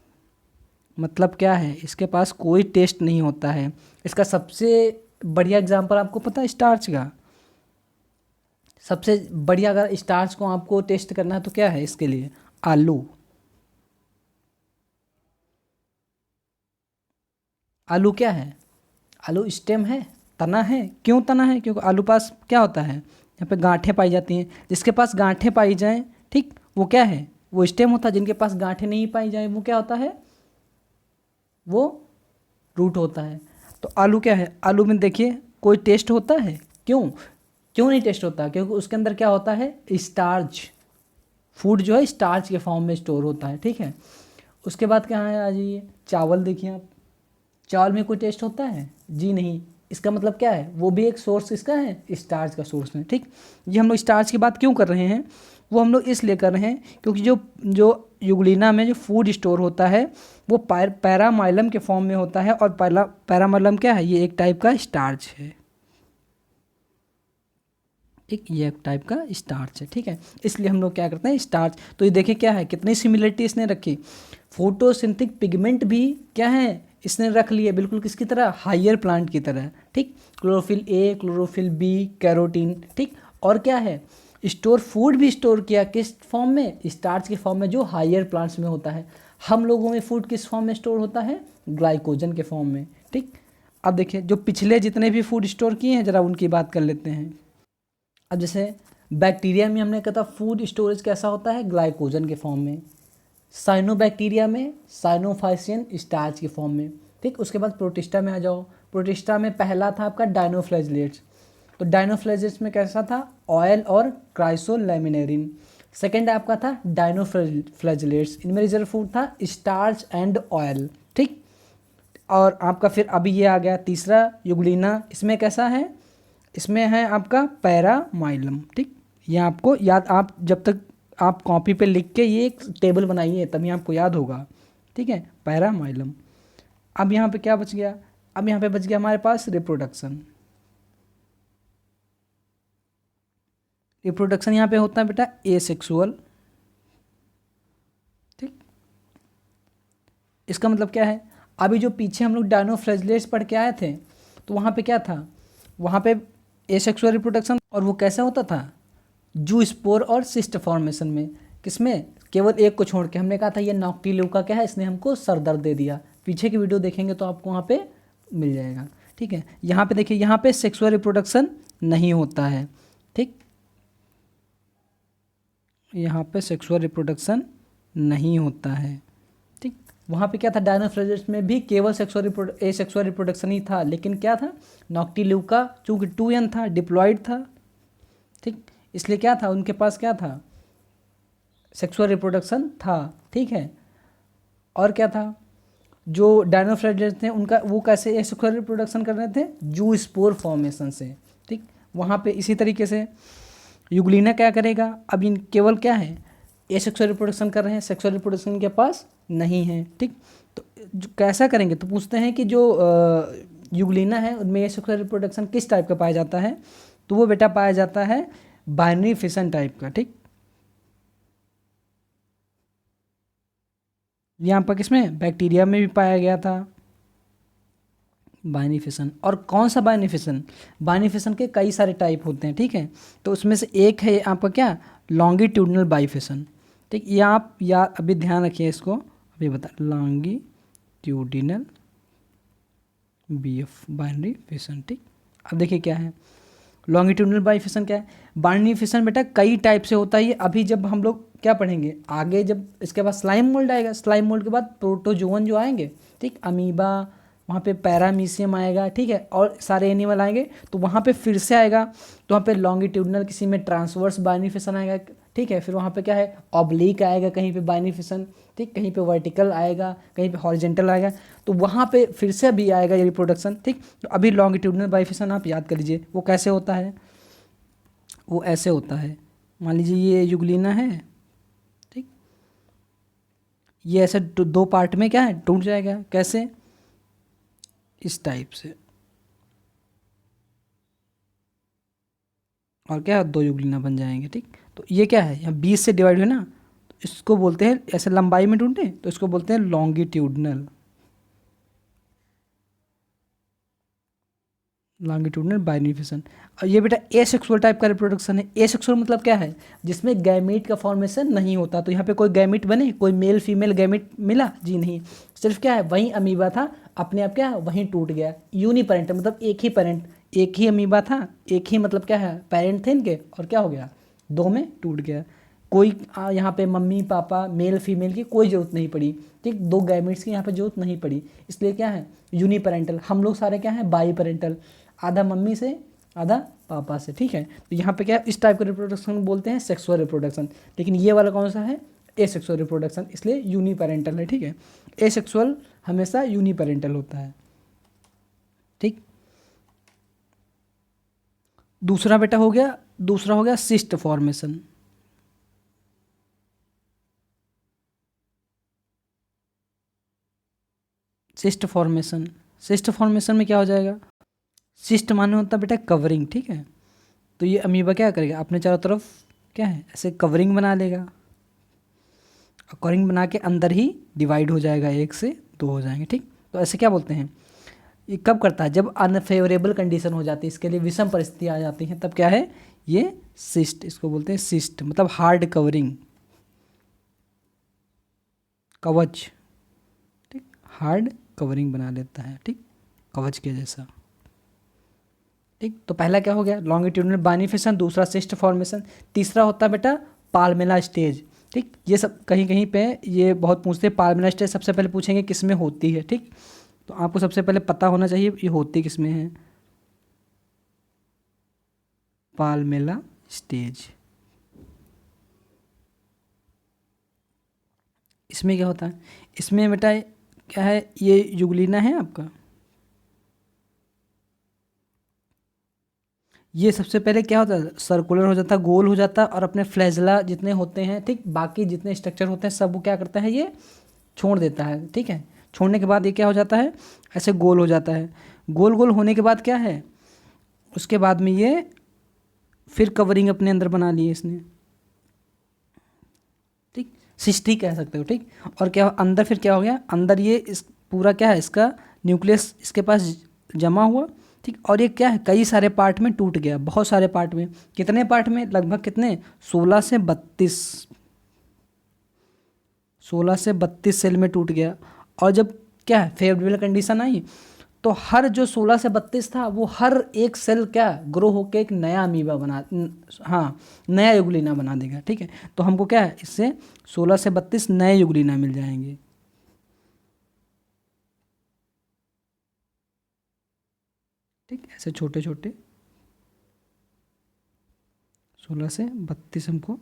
मतलब क्या है, इसके पास कोई टेस्ट नहीं होता है। इसका सबसे बढ़िया एग्जांपल आपको पता है स्टार्च का, सबसे बढ़िया अगर स्टार्च को आपको टेस्ट करना है तो क्या है इसके लिए, आलू। आलू क्या है, आलू स्टेम है, तना है। क्यों तना है, क्योंकि आलू पास क्या होता है, यहाँ पे गांठें पाई जाती हैं। जिसके पास गांठें पाई जाएं, ठीक, वो क्या है, वो स्टेम होता है। जिनके पास गांठें नहीं पाई जाए वो क्या होता है, वो रूट होता है। तो आलू क्या है, आलू में देखिए कोई टेस्ट होता है, क्यों, क्यों नहीं टेस्ट होता, क्योंकि उसके अंदर क्या होता है, स्टार्च। फूड जो है स्टार्च के फॉर्म में स्टोर होता है, ठीक है। उसके बाद क्या है, आ जाइए चावल, देखिए आप, चावल में कोई टेस्ट होता है, जी नहीं। इसका मतलब क्या है, वो भी एक सोर्स इसका है, स्टार्च का सोर्स है, ठीक। ये हम लोग स्टार्च की बात क्यों कर रहे हैं, वो हम लोग इसलिए कर रहे हैं क्योंकि जो जो यूग्लिना में जो फूड स्टोर होता है वो पैरामाइलम के फॉर्म में होता है। और पैरामाइलम क्या है, ये एक टाइप का स्टार्च है, एक ये एक टाइप का स्टार्च है, ठीक है। इसलिए हम लोग क्या करते हैं, स्टार्च। तो ये देखिए क्या है, कितनी सिमिलरिटी इसने रखी। फोटोसिंथेटिक पिगमेंट भी क्या है, इसने रख लिए बिल्कुल किसकी तरह, हायर प्लांट की तरह, ठीक। Chlorophyll A, chlorophyll B, carotene, ठीक। और क्या है, स्टोर फूड भी स्टोर किया किस फॉर्म में, स्टार्च के फॉर्म में, जो हायर प्लांट्स में होता है। हम लोगों में फूड किस फॉर्म में स्टोर होता है, ग्लाइकोजन के फॉर्म में, ठीक। अब देखिए जो पिछले जितने भी फूड स्टोर किए हैं जरा उनकी बात कर लेते हैं। अब जैसे बैक्टीरिया में हमने कहा था फूड स्टोरेज कैसा होता है, ग्लाइकोजन के फॉर्म में। साइनोबैक्टीरिया में साइनोफाइसियन स्टार्च के फॉर्म में, ठीक। उसके बाद प्रोटिस्टा में आ जाओ। प्रोटिस्टा में पहला था आपका डायनोफ्लैजिलेट्स। तो डायनोफ्लैजिलेट्स में कैसा था, ऑयल और क्राइसोलैमिनेरिन। सेकेंड आपका था डायनोफ्लैजिलेट्स, इनमें रिजर्व फूड था स्टार्च एंड ऑयल, ठीक। और आपका फिर अभी ये आ गया तीसरा यूग्लिना, इसमें कैसा है, इसमें है आपका पैरामाइलम, ठीक। ये आपको याद, आप जब तक आप कॉपी पे लिख के ये एक टेबल बनाइए तभी आपको याद होगा, ठीक है, पैरामाइलम। अब यहाँ पे क्या बच गया, अब यहाँ पे बच गया हमारे पास रिप्रोडक्शन। रिप्रोडक्शन यहाँ पे होता है बेटा एसेक्सुअल, ठीक। इसका मतलब क्या है, अभी जो पीछे हम लोग डायनोफ्लैजिलेट्स पढ़ के आए थे तो वहाँ पे क्या था, वहाँ पे एसेक्सुअल रिप्रोडक्शन, और वो कैसा होता था, जू स्पोर और सिस्ट फॉर्मेशन में। किसमें, केवल एक को छोड़ के। हमने कहा था ये नॉक्टिल्यूका क्या है, इसने हमको सर दर्द दे दिया। पीछे की वीडियो देखेंगे तो आपको वहाँ पे मिल जाएगा, ठीक है। यहाँ पे देखिए, यहाँ पे सेक्सुअल रिप्रोडक्शन नहीं होता है, ठीक। यहाँ पे सेक्सुअल रिप्रोडक्शन नहीं होता है, ठीक। वहाँ पे क्या था, डायनोफ्लैजिलेट्स में भी केवल सेक्सुअल रिप्रोडक्शन ही था, लेकिन क्या था, नॉक्टिल्यूका चूँकि 2n था, डिप्लॉयड था, ठीक। इसलिए क्या था, उनके पास क्या था, सेक्सुअल रिप्रोडक्शन था, ठीक है। और क्या था, जो डायनोफ्लैजिलेट्स थे उनका वो कैसे सेक्सुअल रिप्रोडक्शन कर रहे थे, जू स्पोर फॉर्मेशन से, ठीक। वहाँ पे इसी तरीके से यूग्लिना क्या करेगा, अब इन केवल क्या है, सेक्सुअल रिप्रोडक्शन कर रहे हैं, सेक्सुअल रिप्रोडक्शन के पास नहीं है, ठीक। तो कैसा करेंगे, तो पूछते हैं कि जो यूग्लिना है उनमें सेक्सुअल रिप्रोडक्शन किस टाइप का पाया जाता है, तो वो बेटा पाया जाता है बाइनरी फिशन टाइप का, ठीक। यहाँ पर किसमें, बैक्टीरिया में भी पाया गया था, बाइनिफिशन। और कौन सा बाइनिफिशन? बाइनिफिशन के कई सारे टाइप होते हैं, ठीक है। तो उसमें से एक है आपका क्या, लॉन्गिट्यूडनल बाइफिशन, ठीक। ये आप या अभी ध्यान रखिए इसको, अभी बता, लॉन्गिट्यूडिनल BF बाइनरी फिशन, ठीक। अब देखिए क्या है लॉन्गिट्यूडनल बाइफिशन, क्या है बाइनिफिशन बेटा, कई टाइप से होता है ये। अभी जब हम लोग क्या पढ़ेंगे आगे, जब इसके बाद स्लाइम मोल्ड आएगा, स्लाइम मोल्ड के बाद प्रोटोजोवन जो आएंगे, ठीक, अमीबा, वहाँ पे पैरामीशियम आएगा, ठीक है, और सारे एनिमल आएंगे, तो वहाँ पे फिर से आएगा, तो वहाँ पे लॉन्गिट्यूडनल, किसी में ट्रांसवर्स बाइनिफिशन आएगा, ठीक है। फिर वहाँ पे क्या है, ऑब्लिक आएगा कहीं पे बाइनिफिशन, ठीक, कहीं पे वर्टिकल आएगा, कहीं पे हॉरिजेंटल आएगा, तो वहाँ पे फिर से अभी आएगा ये रिप्रोडक्शन, ठीक। तो अभी लॉन्गिट्यूडनल बाइफिशन आप याद कर लीजिए, वो कैसे होता है, वो ऐसे होता है, मान लीजिए ये युगलिना है, ठीक, ये ऐसे दो पार्ट में क्या है टूट जाएगा, कैसे, इस टाइप से, और क्या दो युगलिना बन जाएंगे, ठीक। तो ये क्या है, यहाँ 20 से डिवाइड हुए ना, तो इसको बोलते हैं, ऐसे लंबाई में टूटे तो इसको बोलते हैं लॉन्गिट्यूडनल, लॉन्गिट्यूडनल बाइनिफिशन। और ये बेटा एसेक्सुअल टाइप का रिप्रोडक्शन है। एसेक्सुअल मतलब क्या है, जिसमें गैमीट का फॉर्मेशन नहीं होता। तो यहाँ पे कोई गैमीट बने, कोई मेल फीमेल गैमीट मिला जी नहीं, सिर्फ क्या है वहीं अमीबा था, अपने आप क्या है वहीं टूट गया। यूनिपेरेंट मतलब एक ही पेरेंट, एक ही अमीबा था, एक ही मतलब क्या है पेरेंट थे इनके, और क्या हो गया दो में टूट गया। कोई यहाँ पे मम्मी पापा मेल फीमेल की कोई ज़रूरत नहीं पड़ी, ठीक, दो गैमेट्स की यहाँ पे जरूरत नहीं पड़ी, इसलिए क्या है यूनिपेरेंटल। हम लोग सारे क्या है बाई पेरेंटल, आधा मम्मी से आधा पापा से, ठीक है। तो यहाँ पे क्या है, इस टाइप का रिप्रोडक्शन बोलते हैं सेक्सुअल रिप्रोडक्शन। लेकिन ये वाला कौन सा है, एसेक्सुअल रिप्रोडक्शन, इसलिए यूनिपेरेंटल है, ठीक है। एसेक्सुअल हमेशा यूनिपेरेंटल होता है, ठीक। दूसरा बेटा हो गया, दूसरा हो गया cyst formation. Cyst formation, cyst formation में क्या हो जाएगा, सिस्ट माने होता है बेटा कवरिंग, ठीक है। तो ये अमीबा क्या करेगा, अपने चारों तरफ क्या है ऐसे कवरिंग बना लेगा, और कवरिंग बना के अंदर ही डिवाइड हो जाएगा, एक से दो हो जाएंगे, ठीक। तो ऐसे क्या बोलते हैं, ये कब करता है, जब अनफेवरेबल कंडीशन हो जाती है, इसके लिए विषम परिस्थिति आ जाती हैं, तब क्या है ये सिस्ट, इसको बोलते हैं सिस्ट, मतलब हार्ड कवरिंग, कवच, ठीक, हार्ड कवरिंग बना लेता है, ठीक, कवच के जैसा, ठीक। तो पहला क्या हो गया लॉन्गिट्यूडनल बाइनिफिशन, दूसरा सिस्ट फॉर्मेशन, तीसरा होता है बेटा पाल्मेला स्टेज, ठीक। ये सब कहीं कहीं पे ये बहुत पूछते हैं, पाल्मेला स्टेज सबसे पहले पूछेंगे किस में होती है, ठीक। तो आपको सबसे पहले पता होना चाहिए ये होती किस में है, पाल्मेला स्टेज। इसमें क्या होता है, इसमें बेटा क्या है, ये युगलिना है आपका, ये सबसे पहले क्या होता है सर्कुलर हो जाता है, गोल हो जाता है, और अपने फ्लैजला जितने होते हैं, ठीक, बाकी जितने स्ट्रक्चर होते हैं सब वो क्या करता है ये छोड़ देता है, ठीक है। छोड़ने के बाद ये क्या हो जाता है ऐसे गोल हो जाता है, गोल गोल होने के बाद क्या है, उसके बाद में ये फिर कवरिंग अपने अंदर बना ली है इसने, ठीक, सिस्टी कह सकते हो, ठीक। और क्या अंदर फिर क्या हो गया, अंदर ये इस पूरा क्या है इसका न्यूक्लियस इसके पास जमा हुआ, ठीक। और ये क्या है कई सारे पार्ट में टूट गया, बहुत सारे पार्ट में, कितने पार्ट में, लगभग कितने 16 से 32, 16 से 32 सेल में टूट गया। और जब क्या है फेवरेबल कंडीशन आई, तो हर जो 16 से 32 था वो हर एक सेल क्या ग्रो होकर एक नया अमीबा बना, हाँ नया युगलिना बना देगा, ठीक है। तो हमको क्या है इससे 16 से 32 नए युगलिना मिल जाएंगे, ठीक, ऐसे छोटे छोटे 16 से 32 हमको।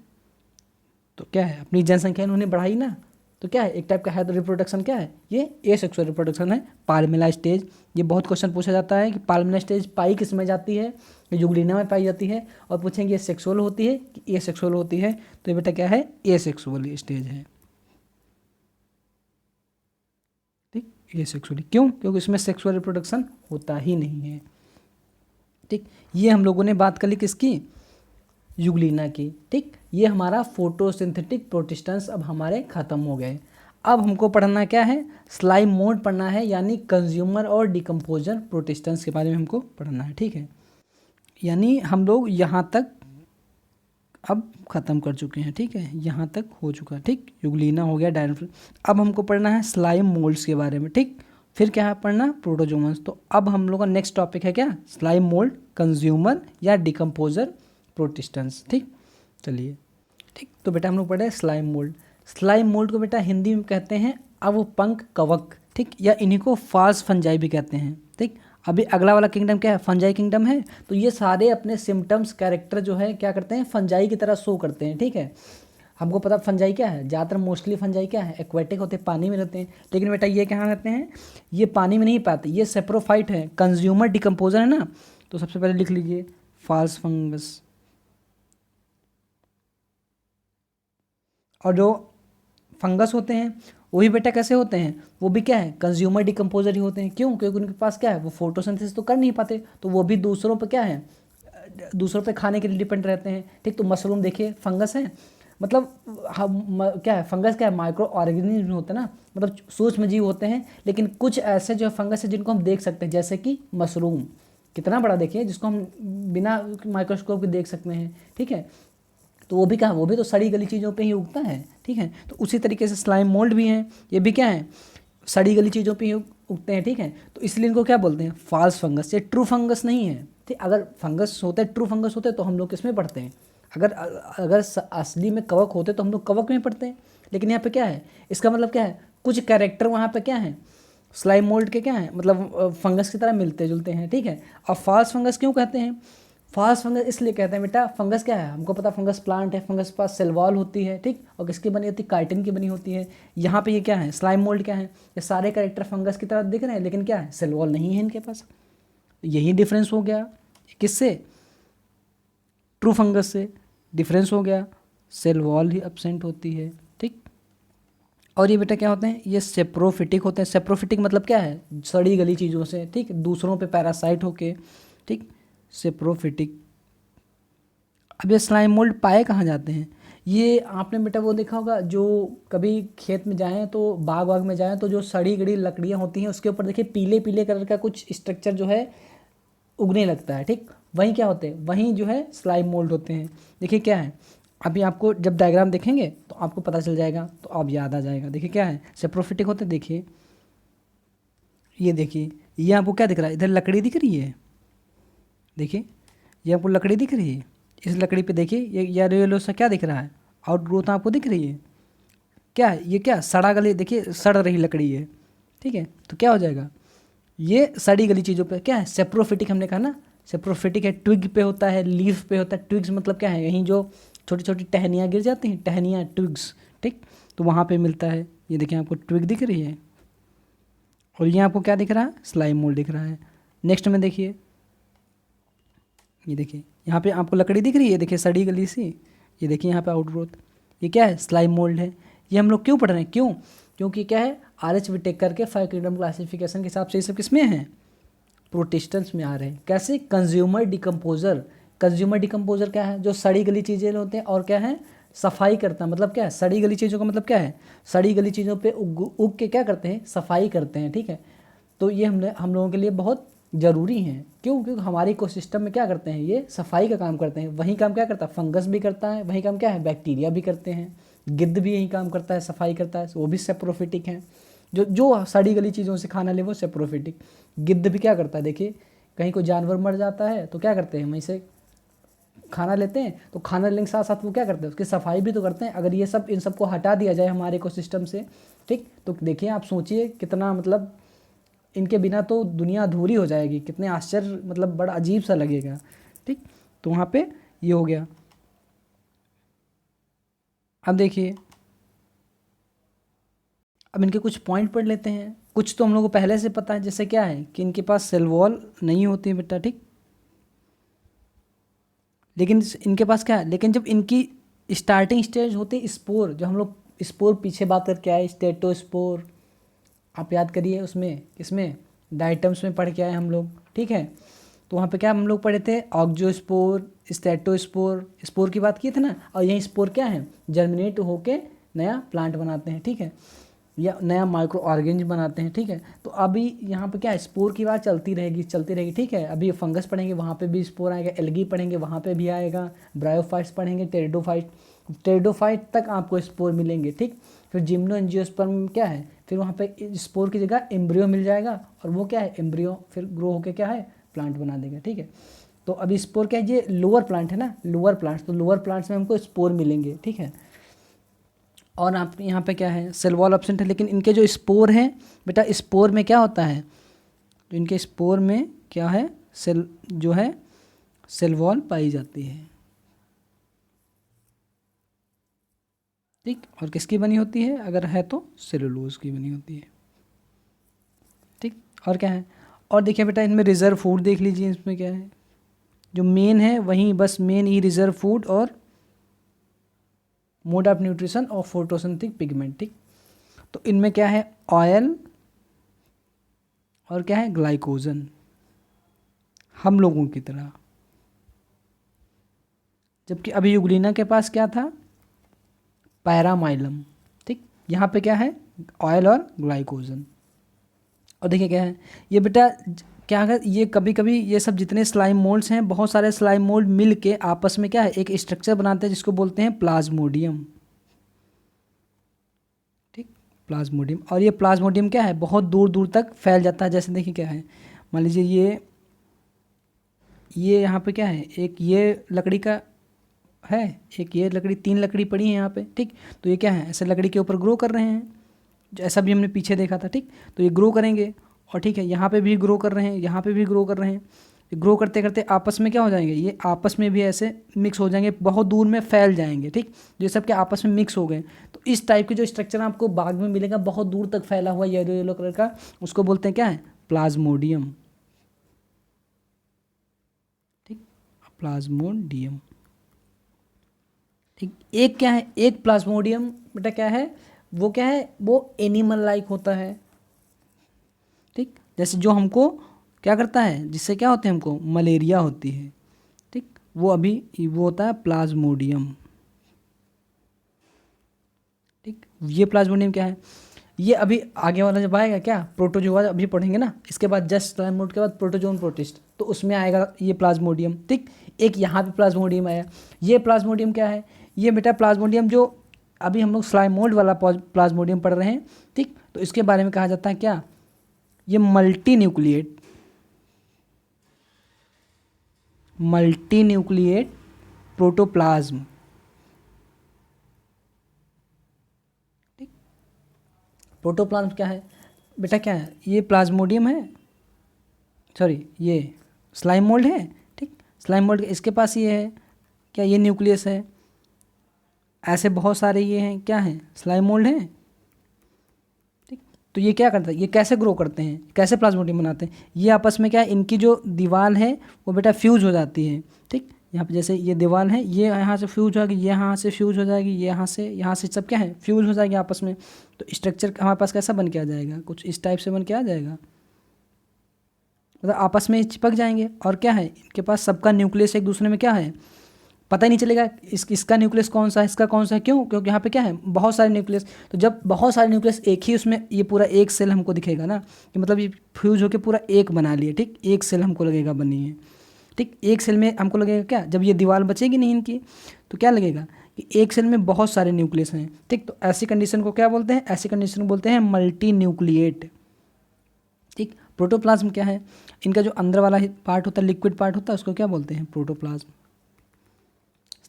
तो क्या है अपनी जनसंख्या इन्होंने बढ़ाई ना, तो क्या है एक टाइप का है, तो रिप्रोडक्शन क्या है ये एसेक्सुअल रिप्रोडक्शन है, पाल्मेला स्टेज। ये बहुत क्वेश्चन पूछा जाता है कि पाल्मेला स्टेज पाई किस में जाती है, युगलिना में पाई जाती है, और पूछेंगे ये सेक्सुअल होती है कि एसेक्सुअल होती है, तो ये बेटा क्या है एसेक्सुअल स्टेज है, ठीक, एसेक्सुअली क्यों, क्योंकि इसमें सेक्सुअल रिप्रोडक्शन होता ही नहीं है, ठीक। ये हम लोगों ने बात कर ली किसकी, युगलिना की, ठीक। ये हमारा फोटोसिंथेटिक प्रोटिस्टेंस अब हमारे ख़त्म हो गए। अब हमको पढ़ना क्या है, स्लाइम मोल्ड पढ़ना है, यानी कंज्यूमर और डिकम्पोजर प्रोटिस्टेंस के बारे में हमको पढ़ना है। ठीक है, यानी हम लोग यहाँ तक अब ख़त्म कर चुके हैं। ठीक है, यहाँ तक हो चुका है। ठीक, यूग्लिना हो गया, डायनाफ्लोरा। अब हमको पढ़ना है स्लाइम मोल्ड्स के बारे में। ठीक, फिर क्या है पढ़ना, प्रोटोजोअन्स। तो अब हम लोग का नेक्स्ट टॉपिक है क्या, स्लाइम मोल्ड, कंज्यूमर या डिकम्पोजर प्रोटिस्टेंस। ठीक, चलिए। ठीक, तो बेटा हम लोग पढ़े स्लाइम मोल्ड। स्लाइम मोल्ड को बेटा हिंदी में कहते हैं अवपंक कवक। ठीक, या इन्हीं को फाज फंजाई भी कहते हैं। ठीक, अभी अगला वाला किंगडम क्या है, फंजाई किंगडम है। तो ये सारे अपने सिम्टम्स कैरेक्टर जो है क्या करते हैं, फंजाई की तरह शो करते हैं। ठीक है, हमको पता फंजाई क्या है, ज़्यादातर मोस्टली फंजाई क्या है, एक्वेटिक होते हैं, पानी में रहते हैं। लेकिन बेटा ये कहाँ रहते हैं, ये पानी में नहीं पाते, ये सेप्रोफाइट है। कंज्यूमर डिकम्पोजर है ना, तो सबसे पहले लिख लीजिए फाल्स फंगस। और जो फंगस होते हैं वही बेटा कैसे होते हैं, वो भी क्या है, कंज्यूमर डिकम्पोजर ही होते हैं। क्यों, क्योंकि उनके पास क्या है, वो फोटोसिंथेसिस तो कर नहीं पाते, तो वो भी दूसरों पे क्या है, दूसरों पे खाने के लिए डिपेंड रहते हैं। ठीक, तो मशरूम देखिए फंगस है, मतलब हम क्या है, फंगस क्या है, माइक्रो ऑर्गेनिज्म होते हैं ना, मतलब सूक्ष्म जीव होते हैं। लेकिन कुछ ऐसे जो फंगस है जिनको हम देख सकते हैं, जैसे कि मशरूम कितना बड़ा देखिए, जिसको हम बिना माइक्रोस्कोप के देख सकते हैं। ठीक है, तो वो भी क्या है, वो भी तो सड़ी गली चीज़ों पे ही उगता है। ठीक है, तो उसी तरीके से स्लाइम मोल्ड भी हैं, ये भी क्या है, सड़ी गली चीज़ों पे ही उगते हैं। ठीक है, तो इसलिए इनको क्या बोलते हैं, फाल्स फंगस। ये ट्रू फंगस नहीं है। ठीक, अगर फंगस होते, ट्रू फंगस होते तो हम लोग किस में पढ़ते हैं, अगर अगर असली में कवक होते तो हम लोग कवक में पढ़ते हैं। लेकिन यहाँ पे क्या है, इसका मतलब क्या है, कुछ कैरेक्टर वहाँ पे क्या है, स्लाइम मोल्ड के क्या है, मतलब फंगस की तरह मिलते जुलते हैं। ठीक है, अब फाल्स फंगस क्यों कहते हैं, फाल्स फंगस इसलिए कहते हैं बेटा, फंगस क्या है, हमको पता फंगस प्लांट है, फंगस के पास सेल वॉल होती है। ठीक, और किसकी बनी होती है, काइटिन की बनी होती है। यहाँ पे ये क्या है, स्लाइम मोल्ड क्या है, ये सारे कैरेक्टर फंगस की तरह दिख रहे हैं, लेकिन क्या है, सेल वॉल नहीं है इनके पास। यही डिफरेंस हो गया किससे, ट्रू फंगस से डिफरेंस हो गया, सेल वॉल ही एब्सेंट होती है। ठीक, और ये बेटा क्या होते हैं, ये सेप्रोफिटिक होते हैं। सेप्रोफिटिक मतलब क्या है, सड़ी गली चीज़ों से, ठीक, दूसरों पे पैरासाइट होके। ठीक, सेप्रोफिटिक। अब ये स्लाइम मोल्ड पाए कहाँ जाते हैं, ये आपने बेटा वो देखा होगा, जो कभी खेत में जाएं तो बाग वाग में जाएं तो जो सड़ी गड़ी लकड़ियाँ होती हैं उसके ऊपर देखिए पीले पीले कलर का कुछ स्ट्रक्चर जो है उगने लगता है। ठीक, वहीं क्या होते हैं, वहीं जो है स्लाइम मोल्ड होते हैं। देखिए क्या है, अभी आपको जब डायग्राम देखेंगे तो आपको पता चल जाएगा, तो अब याद आ जाएगा। देखिए क्या है, सेप्रोफिटिक होते हैं। देखिए ये देखिए, ये आपको क्या दिख रहा है, इधर लकड़ी दिख रही है, देखिए ये आपको लकड़ी दिख रही है, इस लकड़ी पे देखिए ये येलो सा क्या दिख रहा है, आउट ग्रोथ आपको दिख रही है। क्या है ये, क्या सड़ा गली, देखिए सड़ रही लकड़ी है। ठीक है, तो क्या हो जाएगा, ये सड़ी गली चीज़ों पे क्या है, सेप्रोफिटिक हमने कहा ना, सेप्रोफिटिक है, ट्विग पे होता है, लीफ पे होता है। ट्विग्स मतलब क्या है, यहीं जो छोटी छोटी टहनियाँ गिर जाती हैं, टहनियाँ ट्विग्स। ठीक, तो वहाँ पे मिलता है। ये देखिए आपको ट्विग दिख रही है, और ये आपको क्या दिख रहा है, स्लाइम मोल्ड दिख रहा है। नेक्स्ट में देखिए, ये देखिए यहाँ पे आपको लकड़ी दिख रही है, देखिए सड़ी गली सी, ये देखिए यहाँ पे आउटग्रोथ, ये क्या है, स्लाइम मोल्ड है। ये हम लोग क्यों पढ़ रहे हैं, क्यों, क्योंकि क्या है, आर.एच. विटेकर के 5 किंगडम क्लासिफिकेशन के हिसाब से ये सब किस में है, प्रोटिस्टेंस में आ रहे हैं। कैसे, कंज्यूमर डिकम्पोजर। कंज्यूमर डिकम्पोजर क्या है, जो सड़ी गली चीज़ें होते हैं, और क्या है, सफाई करता है। मतलब क्या है, सड़ी गली चीज़ों का मतलब क्या है, सड़ी गली चीज़ों पे उग के क्या करते हैं, सफाई करते हैं। ठीक है, तो ये हम लोगों के लिए बहुत ज़रूरी हैं। क्यों, क्योंकि हमारे इकोसिस्टम में क्या करते हैं, ये सफाई का काम करते हैं। वही काम क्या करता है, फंगस भी करता है, वही काम क्या है, बैक्टीरिया भी करते हैं, गिद्ध भी यही काम करता है, सफाई करता है, वो भी सेप्रोफिटिक हैं। जो जो सड़ी गली चीज़ों से खाना ले वो सेप्रोफिटिक। गिद्ध भी क्या करता है, देखिए कहीं कोई जानवर मर जाता है तो क्या करते हैं, वहीं से खाना लेते हैं, तो खाना लेने के साथ साथ वो क्या करते हैं, उसकी सफाई भी तो करते हैं। अगर ये सब इन सबको हटा दिया जाए हमारे इकोसिस्टम से, ठीक, तो देखिए आप सोचिए कितना, मतलब इनके बिना तो दुनिया अधूरी हो जाएगी, कितने आश्चर्य, मतलब बड़ा अजीब सा लगेगा। ठीक, तो वहाँ पे ये हो गया। अब देखिए, अब इनके कुछ पॉइंट पढ़ लेते हैं। कुछ तो हम लोगों को पहले से पता है, जैसे क्या है कि इनके पास सेल वॉल नहीं होती है बेटा। ठीक, लेकिन इनके पास क्या है, लेकिन जब इनकी स्टार्टिंग स्टेज होती है स्पोर, जो हम लोग स्पोर पीछे बात करके आए, स्टेटोस्पोर, आप याद करिए, उसमें इसमें डाइटम्स में पढ़ के आए हम लोग। ठीक है, तो वहाँ पे क्या हम लोग पढ़े थे, ऑक्जोस्पोर, स्टेटोस्पोर, स्पोर की बात की थी ना। और यही स्पोर क्या है, जर्मिनेट होके नया प्लांट बनाते हैं। ठीक है, या नया माइक्रो ऑर्गेनिज्म बनाते हैं, ठीक है। तो अभी यहाँ पे क्या है, स्पोर की बात चलती रहेगी चलती रहेगी, ठीक है। अभी फंगस पढ़ेंगे वहाँ पे भी स्पोर आएगा, एल्गी पढ़ेंगे वहाँ पे भी आएगा, ब्रायोफाइट्स पढ़ेंगे, टेरिडोफाइट तक आपको स्पोर मिलेंगे, ठीक। फिर जिम्नो एंजियोस्पर्म क्या है, फिर वहाँ पे स्पोर की जगह एम्ब्रियो मिल जाएगा, और वो क्या है, एम्ब्रियो फिर ग्रो होकर क्या है, प्लांट बना देगा, ठीक है। तो अभी स्पोर क्या है, ये लोअर प्लांट है ना, लोअर प्लांट्स, तो लोअर प्लांट्स में हमको स्पोर मिलेंगे, ठीक है। और आप यहाँ पे क्या है, सेल वॉल एब्सेंट है, लेकिन इनके जो स्पोर हैं बेटा, स्पोर में क्या होता है, तो इनके स्पोर में क्या है, सेल जो है सेल वॉल पाई जाती है, ठीक। और किसकी बनी होती है, अगर है तो सेलुलोज की बनी होती है, ठीक। और क्या है, और देखिए बेटा इनमें रिजर्व फूड देख लीजिए, इसमें क्या है, जो मेन है वहीं बस मेन ही रिजर्व फूड और मोड ऑफ न्यूट्रिशन और फोटोसिंथेटिक पिगमेंट, ठीक। तो इनमें क्या है, ऑयल और क्या है, ग्लाइकोजन, हम लोगों की तरह। जबकि अभी यूग्लिना के पास क्या था, पैरामाइलम, ठीक। यहाँ पे क्या है, ऑयल और ग्लाइकोजन। और देखिए क्या है, ये बेटा क्या है, ये कभी कभी ये सब जितने स्लाइम मोल्ड्स हैं, बहुत सारे स्लाइम मोल्ड मिल के आपस में क्या है, एक स्ट्रक्चर बनाते हैं जिसको बोलते हैं प्लाज्मोडियम, ठीक। प्लाज्मोडियम, और ये प्लाज्मोडियम क्या है, बहुत दूर दूर तक फैल जाता है। जैसे देखिए क्या है, मान लीजिए ये यहाँ पे क्या है, एक ये लकड़ी का है, एक ये लकड़ी, 3 लकड़ी पड़ी है यहाँ पे, ठीक। तो ये क्या है, ऐसे लकड़ी के ऊपर ग्रो कर रहे हैं, जैसा भी हमने पीछे देखा था, ठीक। तो ये ग्रो करेंगे, और ठीक है यहाँ पे भी ग्रो कर रहे हैं, यहाँ पे भी ग्रो कर रहे हैं, ग्रो करते करते आपस में क्या हो जाएंगे, ये आपस में भी ऐसे मिक्स हो जाएंगे, बहुत दूर में फैल जाएंगे, ठीक। जो सब के आपस में मिक्स हो गए, तो इस टाइप के जो स्ट्रक्चर आपको बाग में मिलेगा, बहुत दूर तक फैला हुआ येलो येलो कलर का, उसको बोलते हैं क्या है, प्लाज्मोडियम, ठीक। प्लाज्मोडियम, ठीक। एक क्या है, एक प्लाज्मोडियम बेटा क्या है, वो क्या है, वो एनिमल लाइक होता है, ठीक। जैसे जो हमको क्या करता है, जिससे क्या होते हैं, हमको मलेरिया होती है, ठीक। वो अभी वो होता है प्लाज्मोडियम, ठीक। ये प्लाज्मोडियम क्या है, ये अभी आगे वाला जब आएगा क्या, प्रोटोजोआ अभी पढ़ेंगे ना, इसके बाद जस्ट स्लाइम मोड के बाद प्रोटोजोन प्रोटिस्ट, तो उसमें आएगा ये प्लाज्मोडियम, ठीक। एक यहाँ पे प्लाज्मोडियम आया, ये प्लाज्मोडियम क्या है, ये बेटा प्लाज्मोडियम जो अभी हम लोग स्लाइम मोड वाला प्लाज्मोडियम पढ़ रहे हैं, ठीक। तो इसके बारे में कहा जाता है क्या, ये मल्टी न्यूक्लिएट प्रोटोप्लाज्म, ठीक। प्रोटोप्लाज्म क्या है बेटा, क्या है, ये प्लाज्मोडियम है, सॉरी ये स्लाइम मोल्ड है, ठीक। स्लाइम मोल्ड इसके पास ये है क्या, ये न्यूक्लियस है, ऐसे बहुत सारे ये हैं, क्या हैं, स्लाइम मोल्ड हैं, ठीक। तो ये क्या करता है, ये कैसे ग्रो करते हैं, कैसे प्लाज्मोडियम बनाते हैं, ये आपस में क्या है, इनकी जो दीवार है वो बेटा फ्यूज हो जाती है, ठीक। यहाँ पे जैसे ये दीवार है, ये यहाँ से फ्यूज हो जाएगी, ये यहाँ से फ्यूज हो जाएगी, ये यहाँ से सब क्या है, फ्यूज हो जाएगी आपस में। तो स्ट्रक्चर हमारे पास कैसा बन के आ जाएगा, कुछ इस टाइप से बन के आ जाएगा, मतलब आपस में चिपक जाएंगे। और क्या है, इनके पास सबका न्यूक्लियस एक दूसरे में क्या है, पता ही नहीं चलेगा इसका न्यूक्लियस कौन सा है, इसका कौन सा है, क्यों, क्योंकि यहाँ पे क्या है, बहुत सारे न्यूक्लियस। तो जब बहुत सारे न्यूक्लियस एक ही उसमें, ये पूरा एक सेल हमको दिखेगा ना, कि मतलब ये फ्यूज होकर पूरा एक बना लिए, ठीक। एक सेल हमको लगेगा बनी है, ठीक। एक सेल में हमको लगेगा क्या, जब ये दीवार बचेगी नहीं इनकी, तो क्या लगेगा कि एक सेल में बहुत सारे न्यूक्लियस हैं, ठीक। तो ऐसी कंडीशन को क्या बोलते हैं, ऐसी कंडीशन को बोलते हैं मल्टी न्यूक्लिएट, ठीक। प्रोटोप्लाज्म क्या है, इनका जो अंदर वाला पार्ट होता है, लिक्विड पार्ट होता है, उसको क्या बोलते हैं, प्रोटोप्लाज्म।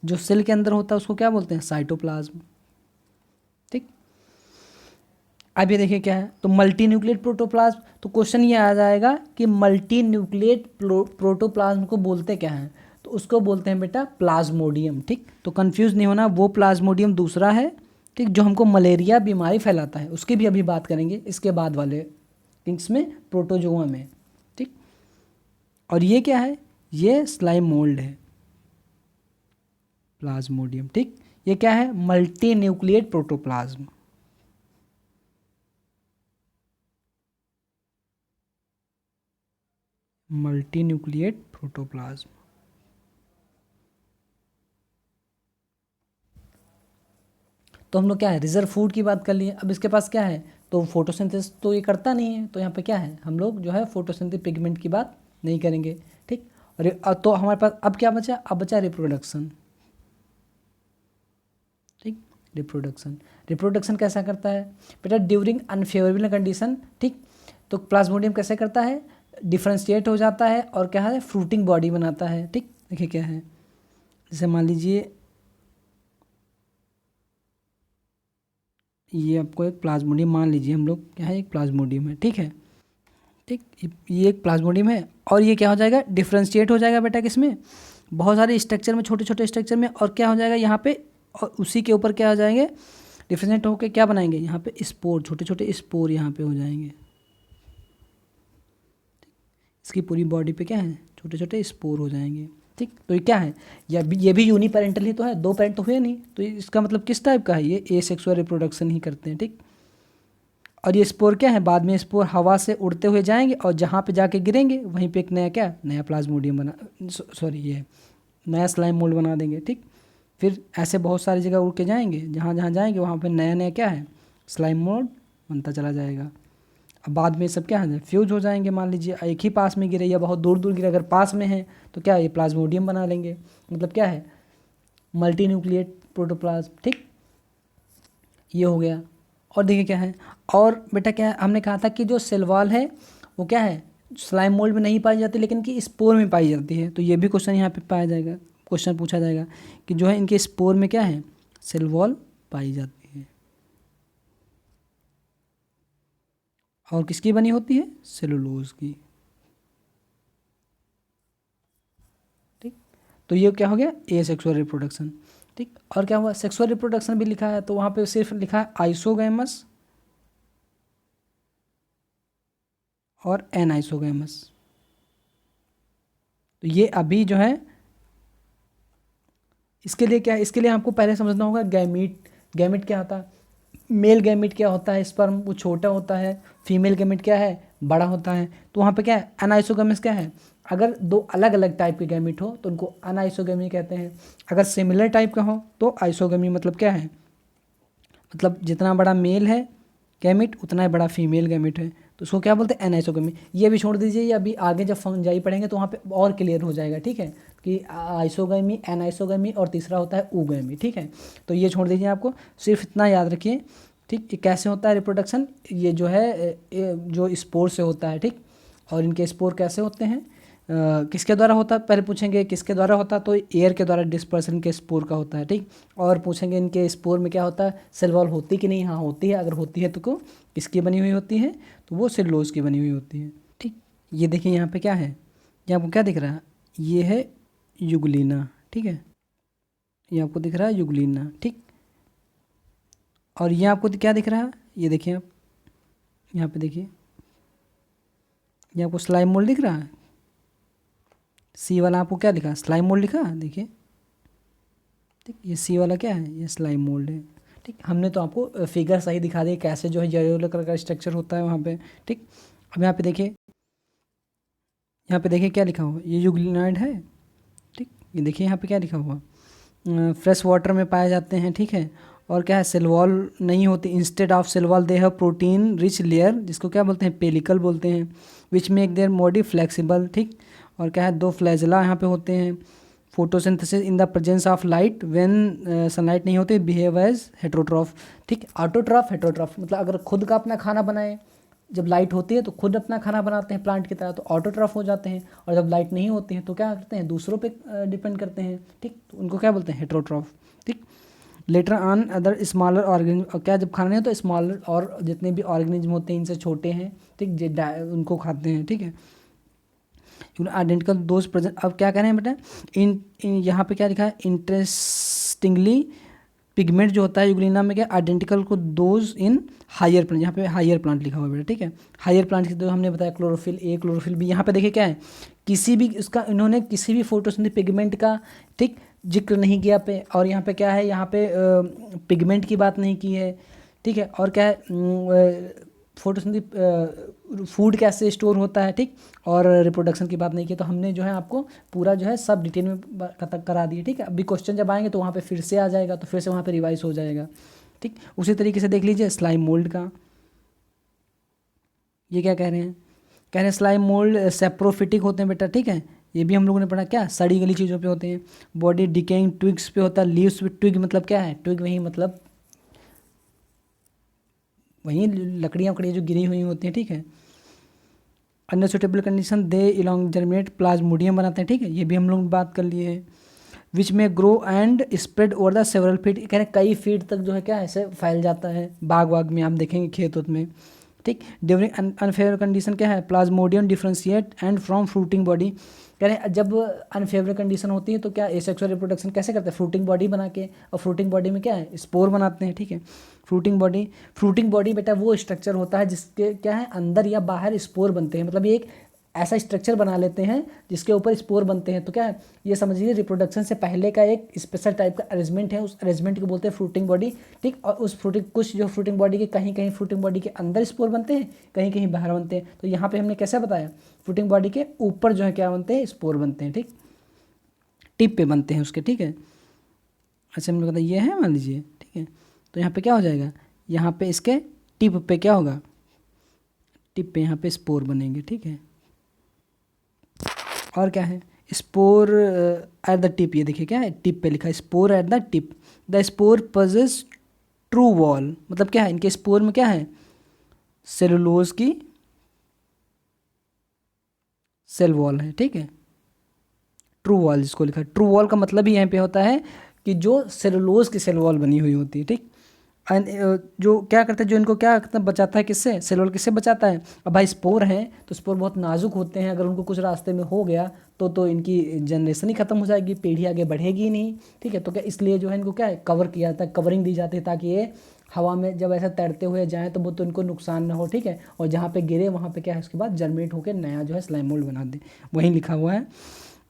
जो सेल के अंदर होता है उसको क्या बोलते हैं, साइटोप्लाज्म, ठीक। अब ये देखिए क्या है, तो मल्टी न्यूक्लिएट प्रोटोप्लाज्म, तो क्वेश्चन ये आ जाएगा कि मल्टी न्यूक्लिएट प्रोटोप्लाज्म को बोलते क्या हैं, तो उसको बोलते हैं बेटा प्लाज्मोडियम, ठीक। तो कंफ्यूज नहीं होना, वो प्लाज्मोडियम दूसरा है, ठीक, जो हमको मलेरिया बीमारी फैलाता है, उसकी भी अभी बात करेंगे इसके बाद वाले थिंग्स में, प्रोटोजोआ में, ठीक। और ये क्या है, ये स्लाइम मोल्ड है, प्लाज्मोडियम, ठीक। ये क्या है, multi nucleate protoplasm, multi nucleate protoplasm. तो हम लोग क्या है रिजर्व फूड की बात कर लिए। अब इसके पास क्या है, तो फोटोसिंथेसिस तो ये करता नहीं है, तो यहाँ पे क्या है हम लोग जो है फोटोसिंथेटिक पिगमेंट की बात नहीं करेंगे, ठीक। तो हमारे पास अब क्या बचा, अब बचा रिप्रोडक्शन, ठीक। रिप्रोडक्शन, रिप्रोडक्शन कैसा करता है बेटा, ड्यूरिंग अनफेवरेबल कंडीशन, ठीक। तो प्लाज्मोडियम कैसे करता है, डिफ्रेंशिएट हो जाता है और क्या है फ्रूटिंग बॉडी बनाता है, ठीक। देखिए क्या है, जैसे मान लीजिए ये आपको एक प्लाज्मोडियम मान लीजिए, हम लोग क्या है एक प्लाज्मोडियम है, ठीक है, ठीक। ये एक प्लाज्मोडियम है और ये क्या हो जाएगा डिफ्रेंशिएट हो जाएगा बेटा किसमें, बहुत सारे स्ट्रक्चर में, छोटे छोटे स्ट्रक्चर में, और क्या हो जाएगा यहाँ पे, और उसी के ऊपर क्या हो जाएंगे डिफ्रेंशिएट होकर क्या बनाएंगे यहाँ पे स्पोर, छोटे छोटे स्पोर यहाँ पे हो जाएंगे, इसकी पूरी बॉडी पे क्या है छोटे छोटे स्पोर हो जाएंगे, ठीक। तो ये क्या है, ये भी यूनिपेरेंटल ही तो है, दो पेरेंट तो हुए नहीं, तो इसका मतलब किस टाइप का है, ये एसेक्सुअल रिप्रोडक्शन ही करते हैं, ठीक। और ये स्पोर क्या है, बाद में स्पोर हवा से उड़ते हुए जाएंगे और जहाँ पे जाके गिरेंगे वहीं पे एक नया क्या, नया प्लाज्मोडियम बना, सॉरी ये नया स्लाइम मोल्ड बना देंगे, ठीक। फिर ऐसे बहुत सारी जगह उड़ के जाएंगे, जहाँ जहाँ जाएंगे वहाँ पे नया नया क्या है स्लाइम मोल्ड बनता चला जाएगा। अब बाद में सब क्या है फ्यूज हो जाएंगे, मान लीजिए एक ही पास में गिरे या बहुत दूर दूर गिरे, अगर पास में है तो क्या ये प्लाज्मोडियम बना लेंगे, मतलब क्या है मल्टी न्यूक्लिएट प्रोटोप्लाज्म, ठीक। ये हो गया। और देखिए क्या है, और बेटा क्या है हमने कहा था कि जो सेल वॉल है वो क्या है स्लाइम मोल्ड में नहीं पाई जाती लेकिन कि स्पोर में पाई जाती है, तो ये भी क्वेश्चन यहाँ पे पाया जाएगा, क्वेश्चन पूछा जाएगा कि जो है इनके स्पोर में क्या है सेल वॉल पाई जाती है, और किसकी बनी होती है सेलुलोज की, ठीक। तो ये क्या हो गया ए सेक्सुअल रिप्रोडक्शन, ठीक। और क्या हुआ सेक्सुअल रिप्रोडक्शन भी लिखा है, तो वहाँ पे सिर्फ लिखा है आइसोगैमस और एनाइसोगैमस। तो ये अभी जो है इसके लिए क्या है, इसके लिए आपको पहले समझना होगा गैमीट, गैमीट क्या होता है, मेल गैमीट क्या होता है स्पर्म वो छोटा होता है, फीमेल गैमीट क्या है बड़ा होता है। तो वहाँ पे क्या है अनआइसोगैमस क्या है, अगर दो अलग अलग टाइप के गैमीट हो तो उनको अनआइसोगैमी कहते हैं, अगर सिमिलर टाइप का हो तो आइसोगैमी, मतलब क्या है मतलब जितना बड़ा मेल है गैमिट उतना ही बड़ा फीमेल गैमिट है, तो उसको क्या बोलते हैं एनाइसोगमी। ये भी छोड़ दीजिए, ये अभी आगे जब फंजाई पढ़ेंगे तो वहाँ पे और क्लियर हो जाएगा, ठीक है कि आइसोगमी एनाइसोगमी और तीसरा होता है ऊगमी, ठीक है। तो ये छोड़ दीजिए, आपको सिर्फ इतना याद रखिए, ठीक। ये कैसे होता है रिप्रोडक्शन, ये जो है जो स्पोर से होता है, ठीक। और इनके स्पोर कैसे होते हैं किसके द्वारा होता है, पहले पूछेंगे किसके द्वारा होता है, तो एयर के द्वारा डिस्पर्सन के स्पोर का होता है, ठीक। और पूछेंगे इनके स्पोर में क्या होता है सेल वॉल होती कि नहीं, हाँ होती है, अगर होती है तो किसकी बनी हुई होती है, तो वो सेलुलोज की बनी हुई होती है, ठीक। ये देखिए यहाँ पे क्या है, ये आपको क्या दिख रहा है, ये है युगलीना, ठीक है, ये आपको दिख रहा है युगलीना, ठीक। और ये आपको क्या दिख रहा है, ये देखिए आप यहाँ पे देखिए, ये आपको स्लाइम मोल्ड दिख रहा है, सी वाला आपको क्या लिखा स्लाइम मोल्ड लिखा है, देखिए, ठीक। ये सी वाला क्या है ये स्लाइम मोल्ड है, ठीक। हमने तो आपको फिगर सही दिखा दिए कैसे जो है येलो कलर का स्ट्रक्चर होता है वहाँ पे, ठीक। अब यहाँ पे देखिए, यहाँ पे देखिए क्या लिखा हुआ, ये यूग्लिनाइड है, ठीक। ये देखिए यहाँ पे क्या लिखा हुआ फ्रेश वाटर में पाए जाते हैं, ठीक है। और क्या है सेल वॉल नहीं होती, instead of cell wall they have protein rich layer जिसको क्या बोलते हैं पेलिकल बोलते हैं, which make their body flexible, ठीक। और क्या है दो फ्लैजला यहाँ पे होते हैं, photosynthesis in the presence of light when sunlight नहीं होती बिहेव एज हेट्रोट्रॉफ, ठीक। ऑटोट्रॉफ हेट्रोट्रॉफ मतलब अगर खुद का अपना खाना बनाए, जब लाइट होती है तो खुद अपना खाना बनाते हैं प्लांट की तरह, तो ऑटोट्रॉफ हो जाते हैं, और जब लाइट नहीं होती है तो क्या करते हैं दूसरों पे डिपेंड करते हैं, ठीक। तो उनको क्या बोलते हैं हेट्रोट्रॉफ, ठीक। Later on other smaller organism, क्या जब खाना नहीं हो तो स्मॉलर और जितने भी ऑर्गेनिज्म होते हैं इनसे छोटे हैं, ठीक, उनको खाते हैं, ठीक है। आइडेंटिकल दोज प्रेजेंट, अब क्या कह रहे हैं बेटा इन यहाँ पे क्या लिखा है इंटरेस्टिंगली पिगमेंट जो होता है यूग्लिना में क्या आइडेंटिकल को दोज इन हायर प्लांट, यहाँ पे हायर प्लांट लिखा हुआ है बेटा, ठीक है। हायर प्लांट की तो हमने बताया क्लोरोफिल ए क्लोरोफिल बी, यहाँ पे देखिए क्या है किसी भी उसका इन्होंने किसी भी फोटोसिंथेटिक पिगमेंट का, ठीक, जिक्र नहीं किया पे, और यहाँ पे क्या है यहाँ पे पिगमेंट की बात नहीं की है, ठीक है। और क्या है फोटोसिंथेटिक फूड कैसे स्टोर होता है, ठीक। और रिप्रोडक्शन की बात नहीं की, तो हमने जो है आपको पूरा जो है सब डिटेल में करा दिए, ठीक है। अभी क्वेश्चन जब आएंगे तो वहाँ पे फिर से आ जाएगा, तो फिर से वहाँ पे रिवाइज हो जाएगा, ठीक, उसी तरीके से देख लीजिए स्लाइम मोल्ड का। ये क्या कह रहे हैं, कह रहे हैं स्लाइम मोल्ड सेप्रोफिटिक होते हैं बेटा, ठीक है। ये भी हम लोगों ने पढ़ा, क्या सड़ी गली चीज़ों पे होते हैं। बॉडी डिकेइंग ट्विग्स पे होता है। लीव्स पे, ट्विग मतलब क्या है, ट्विग वही मतलब वही लकड़ियाँ उकड़ियाँ जो गिरी हुई होती हैं, ठीक है। अंडर सुटेबल कंडीशन दे इलॉन्ग जर्मिनेट प्लाज्मोडियम बनाते हैं, ठीक है। ये भी हम लोग बात कर लिए हैं। विच में grow and spread over the several feet, कह रहे हैं कई फीट तक जो है क्या ऐसे फैल जाता है। बाग वाग में आप देखेंगे, खेत उत में, ठीक। ड्यूरिंग अनफेवर कंडीशन क्या है, Plasmodium differentiate and from fruiting body, कह रहे हैं जब अनफेवर कंडीशन होती है तो क्या एसेक्सुअल रिप्रोडक्शन कैसे करते हैं, फ्रूटिंग बॉडी बना के, और फ्रूटिंग बॉडी में क्या है स्पोर बनाते हैं, ठीक है। फ्रूटिंग बॉडी बेटा वो स्ट्रक्चर होता है जिसके क्या है अंदर या बाहर स्पोर बनते हैं, मतलब ये एक ऐसा स्ट्रक्चर बना लेते हैं जिसके ऊपर स्पोर बनते हैं। तो क्या है ये समझिए रिप्रोडक्शन से पहले का एक स्पेशल टाइप का अरेंजमेंट है, उस अरेंजमेंट को बोलते हैं फ्रूटिंग बॉडी, ठीक। और उस फ्रूटिंग कुछ जो फ्रूटिंग बॉडी के कहीं कहीं फ्रूटिंग बॉडी के अंदर स्पोर बनते हैं, कहीं कहीं बाहर बनते हैं। तो यहाँ पे हमने कैसे बताया, फ्रूटिंग बॉडी के ऊपर जो है क्या बनते हैं, स्पोर बनते हैं, ठीक, टिप पे बनते हैं उसके, ठीक है। अच्छा हमने बताया ये है, मान लीजिए, ठीक है। तो यहाँ पे क्या हो जाएगा, यहाँ पे इसके टिप पे क्या होगा, टिप पे यहाँ पे स्पोर बनेंगे, ठीक है। और क्या है, स्पोर एट द टिप, ये देखिए क्या है टिप पे लिखा है, spore at the tip, the spore possess true wall, मतलब क्या है इनके स्पोर में क्या है, सेलुलोज की सेल वॉल है, ठीक है। ट्रू वॉल जिसको लिखा है, ट्रू वॉल का मतलब ही यहाँ पे होता है कि जो सेलुलोज की सेल वॉल बनी हुई होती है, ठीक। जो क्या करता है, जो इनको क्या करता बचाता है, किससे, सेल वॉल किससे बचाता है। अब भाई स्पोर हैं तो स्पोर बहुत नाजुक होते हैं, अगर उनको कुछ रास्ते में हो गया तो इनकी जनरेशन ही खत्म हो जाएगी, पीढ़ी आगे बढ़ेगी ही नहीं, ठीक है। तो क्या इसलिए जो है इनको क्या है कवर किया जाता है, कवरिंग दी जाती है, ताकि ये हवा में जब ऐसा तैरते हुए जाएँ तो वो तो इनको नुकसान ना हो, ठीक है। और जहाँ पे गिरे वहाँ पे क्या है उसके बाद जर्मिनेट होकर नया जो है स्लाइम मोल्ड बना दे, वहीं लिखा हुआ है।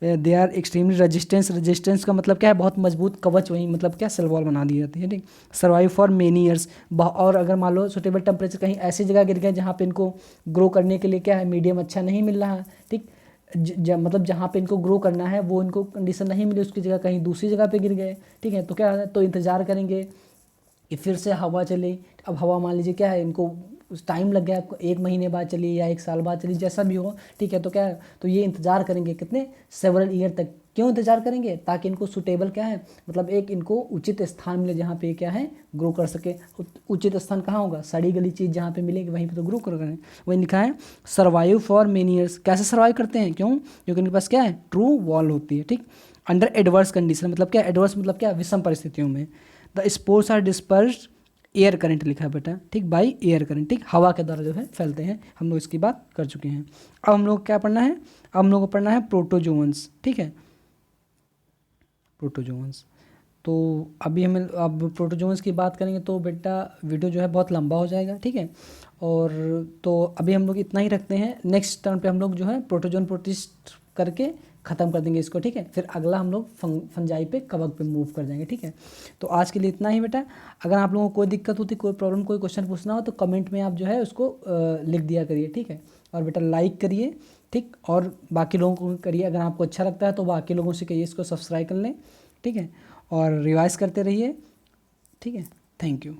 दे आर एक्सट्रीमली रेजिस्टेंस का मतलब क्या है, बहुत मजबूत कवच, वही मतलब क्या सेल वॉल बना दी जाती है, ठीक। सर्वाइव फॉर मेनी ईयर्स, और अगर मान लो सुटेबल टेम्परेचर कहीं ऐसी जगह गिर गए जहाँ पे इनको ग्रो करने के लिए क्या है मीडियम अच्छा नहीं मिल रहा है, ठीक। मतलब जहाँ पे इनको ग्रो करना है वो इनको कंडीशन नहीं मिली, उसकी जगह कहीं दूसरी जगह पे गिर गए, ठीक है। तो क्या है, तो इंतज़ार करेंगे कि फिर से हवा चले। अब हवा मान लीजिए क्या है इनको उस टाइम लग गया, 1 महीने बाद चली या 1 साल बाद चली, जैसा भी हो, ठीक है। तो क्या है, तो ये इंतज़ार करेंगे कितने, सेवरल ईयर तक। क्यों इंतज़ार करेंगे, ताकि इनको सूटेबल क्या है, मतलब एक इनको उचित स्थान मिले जहाँ पे क्या है ग्रो कर सके। उचित स्थान कहाँ होगा, सड़ी गली चीज़ जहाँ पे मिलेगी वहीं पे तो ग्रो कर करें। वही लिखा है सर्वाइव फॉर मेनी ईयर्स, कैसे सर्वाइव करते हैं, क्यों, क्योंकि इनके पास क्या है ट्रू वॉल होती है, ठीक। अंडर एडवर्स कंडीशन, मतलब क्या एडवर्स मतलब क्या, विषम परिस्थितियों में। The spores are dispersed air current लिखा है बेटा, ठीक, बाई एयर करंट, ठीक, हवा के द्वारा जो है फैलते हैं। हम लोग इसकी बात कर चुके हैं। अब हम लोग क्या पढ़ना है, अब हम लोग को पढ़ना है प्रोटोजोअन्स, ठीक है, प्रोटोजोअन्स। तो अभी हमें अब प्रोटोजोअन्स की बात करेंगे तो बेटा वीडियो जो है बहुत लंबा हो जाएगा, ठीक है। और तो अभी हम लोग इतना ही रखते हैं, नेक्स्ट टर्न पे हम लोग जो है प्रोटोजोन प्रोटिस्ट करके ख़त्म कर देंगे इसको, ठीक है। फिर अगला हम लोग फंजाई पे कवक पे मूव कर जाएंगे, ठीक है। तो आज के लिए इतना ही बेटा। अगर आप लोगों को कोई दिक्कत होती, कोई प्रॉब्लम, कोई क्वेश्चन पूछना हो तो कमेंट में आप जो है उसको लिख दिया करिए, ठीक है। और बेटा लाइक करिए, ठीक, और बाकी लोगों को करिए, अगर आपको अच्छा लगता है तो बाकी लोगों से कहिए इसको सब्सक्राइब कर लें, ठीक है। और रिवाइज करते रहिए, ठीक है। Thank you.